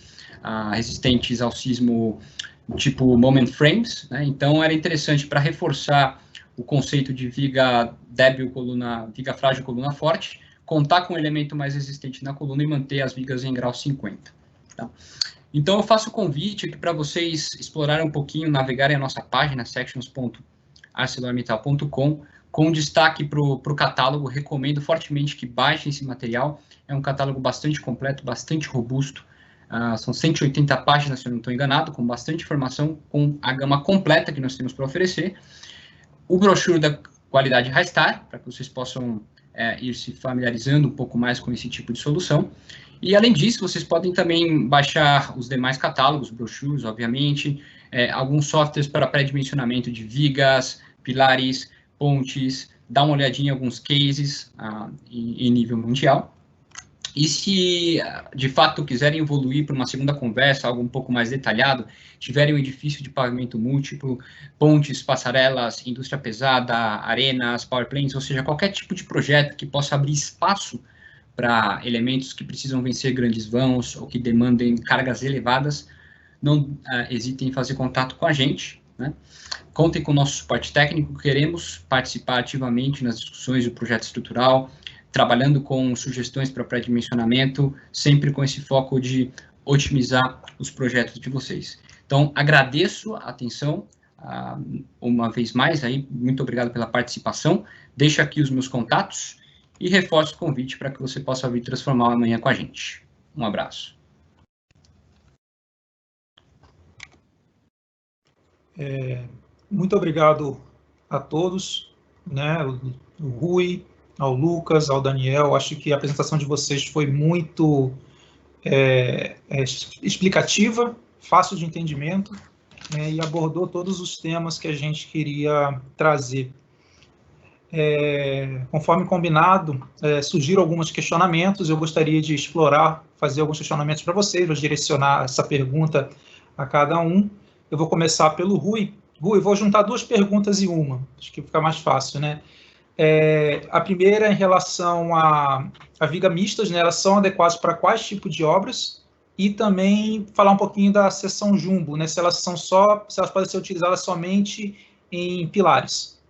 resistentes ao sismo tipo moment frames, né? Então era interessante para reforçar o conceito de viga débil, viga frágil, coluna forte, contar com um elemento mais resistente na coluna e manter as vigas em grau 50. Tá? Então eu faço o convite aqui para vocês explorarem um pouquinho, navegarem a nossa página, sections.arcelormittal.com, com destaque para o catálogo. Recomendo fortemente que baixem esse material. É um catálogo bastante completo, bastante robusto. São 180 páginas, se eu não estou enganado, com bastante informação, com a gama completa que nós temos para oferecer. O brochure da qualidade High-Star, para que vocês possam ir se familiarizando um pouco mais com esse tipo de solução. E, além disso, vocês podem também baixar os demais catálogos, brochures, obviamente, alguns softwares para pré-dimensionamento de vigas, pilares, pontes, dar uma olhadinha em alguns cases em nível mundial. E se, de fato, quiserem evoluir para uma segunda conversa, algo um pouco mais detalhado, tiverem um edifício de pavimento múltiplo, pontes, passarelas, indústria pesada, arenas, power plants, ou seja, qualquer tipo de projeto que possa abrir espaço para elementos que precisam vencer grandes vãos ou que demandem cargas elevadas, não hesitem em fazer contato com a gente, né? Contem com o nosso suporte técnico. Queremos participar ativamente nas discussões do projeto estrutural, trabalhando com sugestões para pré-dimensionamento, sempre com esse foco de otimizar os projetos de vocês. Então, agradeço a atenção uma vez mais, aí, muito obrigado pela participação. Deixo aqui os meus contatos e reforço o convite para que você possa vir transformar amanhã com a gente. Um abraço. Muito obrigado a todos, né? O Rui, ao Lucas, ao Daniel. Acho que a apresentação de vocês foi muito explicativa, fácil de entendimento, né, e abordou todos os temas que a gente queria trazer. Conforme combinado, surgiram alguns questionamentos, eu gostaria de explorar, fazer alguns questionamentos para vocês, vou direcionar essa pergunta a cada um. Eu vou começar pelo Rui. Rui, vou juntar duas perguntas em uma, acho que fica mais fácil, né? A primeira em relação a vigas mistas, né, elas são adequadas para quais tipos de obras? E também falar um pouquinho da seção jumbo, né, se elas podem ser utilizadas somente em pilares.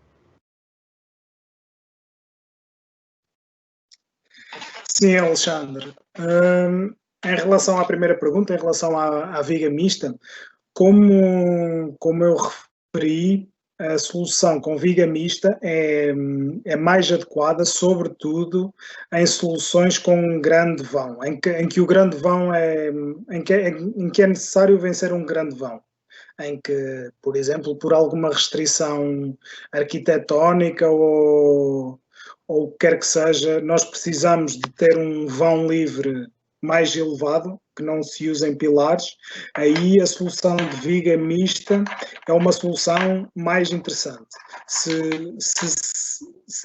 Sim, Alexandre. Em relação à primeira pergunta, em relação à viga mista, como eu referi, a solução com viga mista é mais adequada, sobretudo em soluções com um grande vão, em que o grande vão em que é necessário vencer um grande vão, em que, por exemplo, por alguma restrição arquitetónica ou o que quer que seja, nós precisamos de ter um vão livre mais elevado, que não se usa em pilares, aí a solução de viga mista é uma solução mais interessante. Se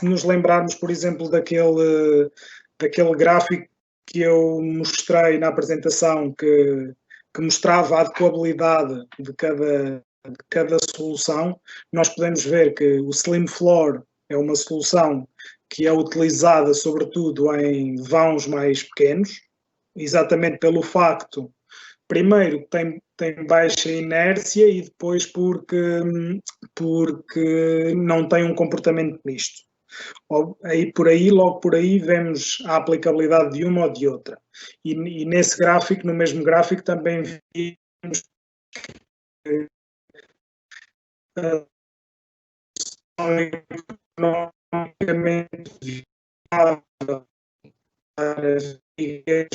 nos lembrarmos, por exemplo, daquele gráfico que eu mostrei na apresentação, que mostrava a adequabilidade de cada solução, nós podemos ver que o Slim Floor é uma solução que é utilizada sobretudo em vãos mais pequenos, exatamente pelo facto, primeiro, que tem baixa inércia e depois porque não tem um comportamento misto. Logo por aí, vemos a aplicabilidade de uma ou de outra. E nesse gráfico, no mesmo gráfico, também vimos que economicamente viável para as vigas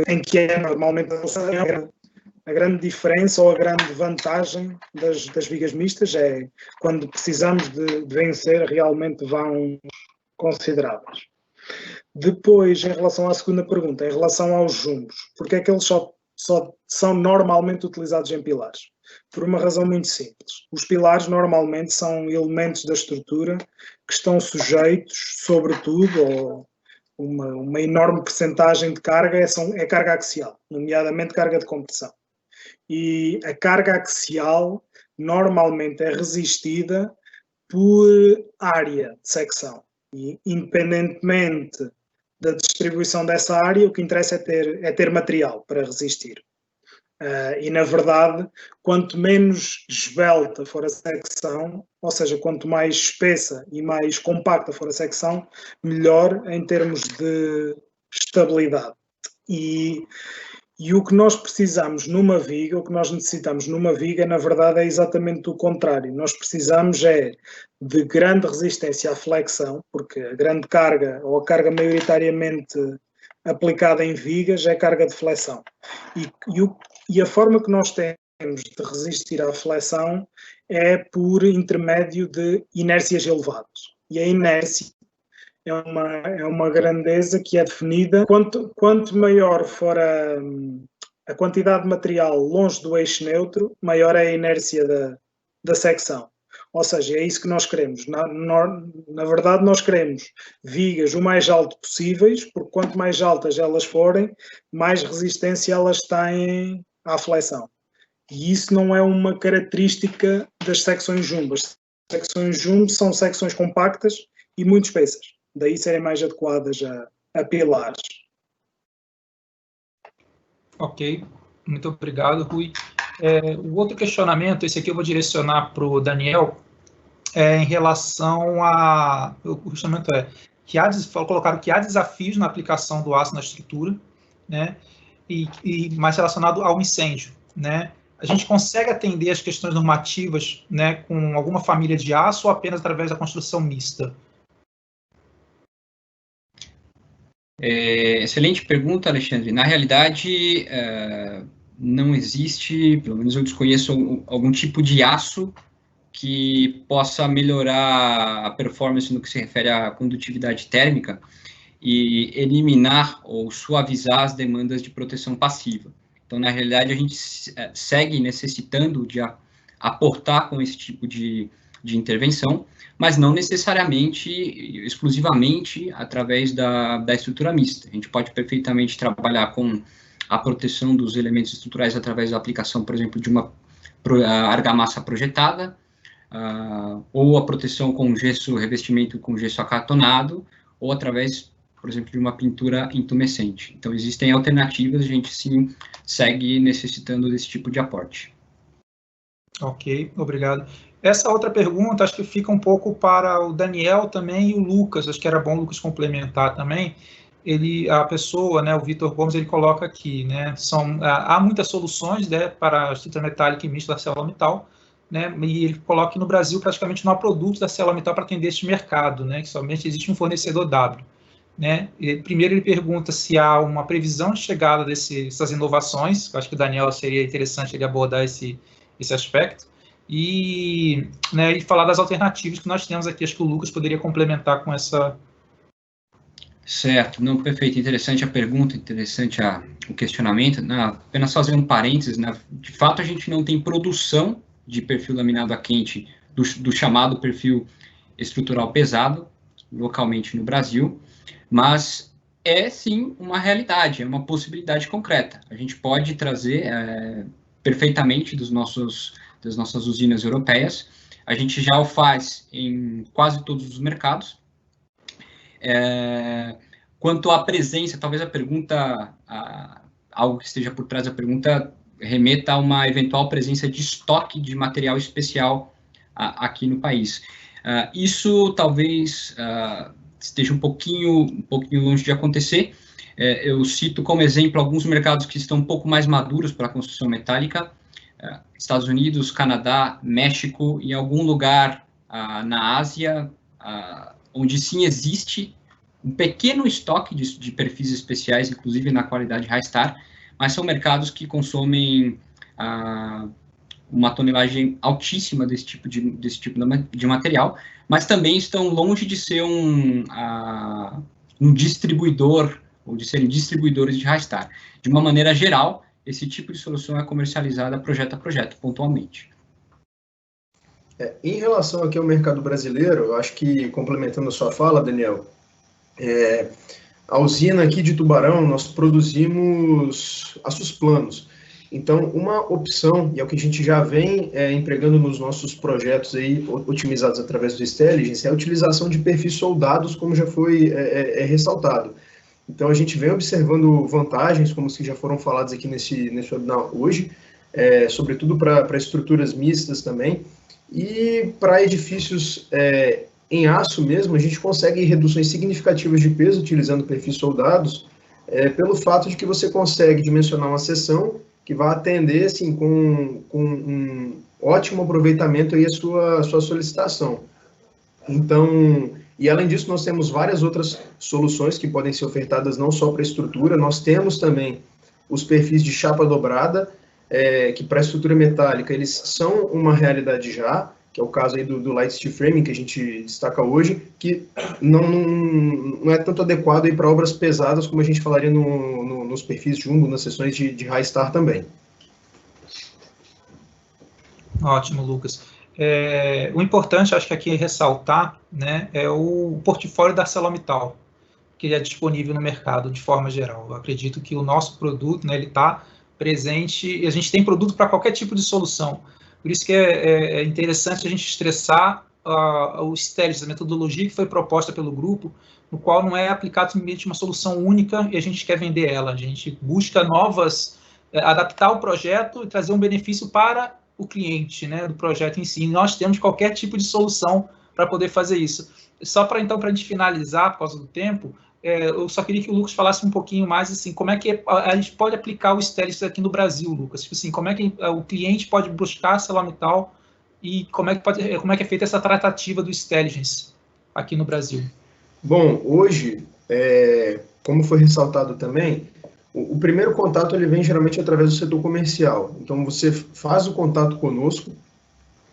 em que é normalmente a grande diferença ou a grande vantagem das vigas mistas é quando precisamos de vencer realmente vãos consideráveis. Depois, em relação à segunda pergunta, em relação aos jumbos, porque é que eles só são normalmente utilizados em pilares? Por uma razão muito simples. Os pilares normalmente são elementos da estrutura que estão sujeitos, sobretudo, uma enorme percentagem de carga é carga axial, nomeadamente carga de compressão. E a carga axial normalmente é resistida por área de secção. E, independentemente da distribuição dessa área, o que interessa é ter material para resistir. E, na verdade, quanto menos esbelta for a secção, ou seja, quanto mais espessa e mais compacta for a secção, melhor em termos de estabilidade. E o que nós precisamos numa viga, o que nós necessitamos numa viga, na verdade, é exatamente o contrário. Nós precisamos de grande resistência à flexão, porque a grande carga, ou a carga maioritariamente aplicada em vigas, é carga de flexão. E a forma que nós temos de resistir à flexão é por intermédio de inércias elevadas. E a inércia é uma grandeza que é definida. Quanto maior for a quantidade de material longe do eixo neutro, maior é a inércia da secção. Ou seja, é isso que nós queremos. Na verdade, nós queremos vigas o mais alto possíveis, porque quanto mais altas elas forem, mais resistência elas têm à flexão. E isso não é uma característica das secções jumbo. As secções jumbo são secções compactas e muito espessas. Daí serem mais adequadas a pilares. Ok, muito obrigado, Rui. O outro questionamento, esse aqui eu vou direcionar para o Daniel, em relação a... O questionamento colocaram que há desafios na aplicação do aço na estrutura, né, e mais relacionado ao incêndio, né? A gente consegue atender as questões normativas, né, com alguma família de aço ou apenas através da construção mista? Excelente pergunta, Alexandre. Na realidade, não existe, pelo menos eu desconheço, algum tipo de aço que possa melhorar a performance no que se refere à condutividade térmica e eliminar ou suavizar as demandas de proteção passiva. Então, na realidade, a gente segue necessitando de aportar com esse tipo de intervenção, mas não necessariamente, exclusivamente, através da estrutura mista. A gente pode perfeitamente trabalhar com a proteção dos elementos estruturais através da aplicação, por exemplo, de uma argamassa projetada, ou a proteção com gesso, revestimento com gesso acartonado, ou através, por exemplo, de uma pintura intumescente. Então, existem alternativas, a gente sim segue necessitando desse tipo de aporte. Ok, obrigado. Essa outra pergunta, acho que fica um pouco para o Daniel também e o Lucas, acho que era bom o Lucas complementar também. A pessoa, né, o Vitor Gomes, ele coloca aqui, né, há muitas soluções, né, para a estrutura metálica e mista da ArcelorMittal, né, e ele coloca que no Brasil praticamente não há produtos da ArcelorMittal para atender este mercado, né, que somente existe um fornecedor W. Né? Primeiro ele pergunta se há uma previsão de chegada dessas inovações, eu acho que o Daniel seria interessante ele abordar esse aspecto, e falar das alternativas que nós temos aqui, acho que o Lucas poderia complementar com essa... Certo, não, perfeito, interessante a pergunta, interessante o questionamento, apenas fazer um parênteses, de fato a gente não tem produção de perfil laminado a quente do chamado perfil estrutural pesado, localmente no Brasil, mas é sim uma realidade, é uma possibilidade concreta. A gente pode trazer perfeitamente das nossas usinas europeias, a gente já o faz em quase todos os mercados. Quanto à presença, talvez a pergunta, algo que esteja por trás da pergunta, remeta a uma eventual presença de estoque de material especial aqui no país. Isso talvez esteja um pouquinho longe de acontecer. Eu cito como exemplo alguns mercados que estão um pouco mais maduros para a construção metálica, Estados Unidos, Canadá, México, e algum lugar na Ásia, onde sim existe um pequeno estoque de perfis especiais, inclusive na qualidade High Star, mas são mercados que consomem uma tonelagem altíssima desse tipo de material, mas também estão longe de ser um distribuidor, ou de serem distribuidores de High Star. De uma maneira geral, esse tipo de solução é comercializada projeto a projeto, pontualmente. Em relação aqui ao mercado brasileiro, eu acho que, complementando a sua fala, Daniel, a usina aqui de Tubarão, nós produzimos aços planos. Então, uma opção, e é o que a gente já vem empregando nos nossos projetos aí, otimizados através do Stelligence, é a utilização de perfis soldados, como já foi ressaltado. Então, a gente vem observando vantagens, como as que já foram faladas aqui nesse webinar hoje, sobretudo para estruturas mistas também, e para edifícios em aço mesmo, a gente consegue reduções significativas de peso utilizando perfis soldados, pelo fato de que você consegue dimensionar uma seção que vai atender assim, com um ótimo aproveitamento aí a sua solicitação. Então, e além disso, nós temos várias outras soluções que podem ser ofertadas não só para estrutura, nós temos também os perfis de chapa dobrada, que para a estrutura metálica eles são uma realidade já, que é o caso aí do Light Steel Framing, que a gente destaca hoje, que não é tanto adequado para obras pesadas, como a gente falaria nos perfis jumbo, nas seções de High Star também. Ótimo, Lucas. O importante, acho que aqui é ressaltar, né, é o portfólio da ArcelorMittal, que é disponível no mercado de forma geral. Eu acredito que o nosso produto, né, ele está presente, e a gente tem produto para qualquer tipo de solução. Por isso que é interessante a gente estressar o Stelligence, a metodologia que foi proposta pelo grupo, no qual não é aplicado simplesmente uma solução única e a gente quer vender ela. A gente busca adaptar o projeto e trazer um benefício para o cliente, né, do projeto em si. E nós temos qualquer tipo de solução para poder fazer isso. Só para a gente finalizar, por causa do tempo, eu só queria que o Lucas falasse um pouquinho mais, assim, como é que a gente pode aplicar o Stelligence aqui no Brasil, Lucas? Tipo assim, como é que o cliente pode buscar a ArcelorMittal e como é que é feita essa tratativa do Stelligence aqui no Brasil? Bom, hoje, como foi ressaltado também, O primeiro contato ele vem geralmente através do setor comercial. Então, você faz o contato conosco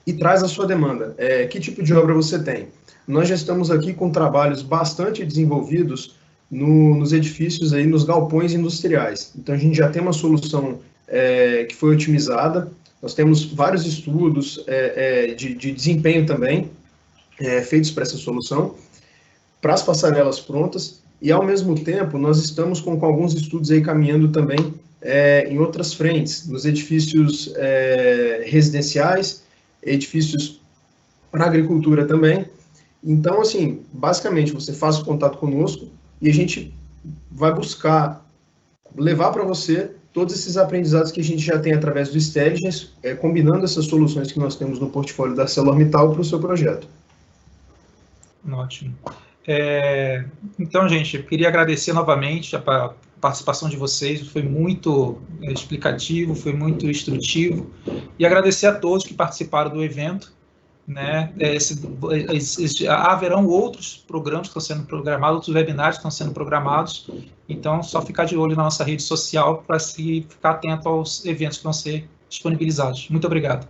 e traz a sua demanda. Que tipo de obra você tem? Nós já estamos aqui com trabalhos bastante desenvolvidos nos edifícios, aí, nos galpões industriais. Então, a gente já tem uma solução que foi otimizada. Nós temos vários estudos de desempenho também feitos para essa solução, para as passarelas prontas. E, ao mesmo tempo, nós estamos com alguns estudos aí caminhando também em outras frentes, nos edifícios residenciais, edifícios para agricultura também. Então, assim, basicamente, você faz o contato conosco e a gente vai buscar levar para você todos esses aprendizados que a gente já tem através do Stelligens, combinando essas soluções que nós temos no portfólio da ArcelorMittal para o seu projeto. Ótimo. Então, gente, eu queria agradecer novamente a participação de vocês, foi muito explicativo, foi muito instrutivo, e agradecer a todos que participaram do evento, né? Haverão outros programas que estão sendo programados, outros webinários que estão sendo programados, então só ficar de olho na nossa rede social para ficar atento aos eventos que vão ser disponibilizados. Muito obrigado.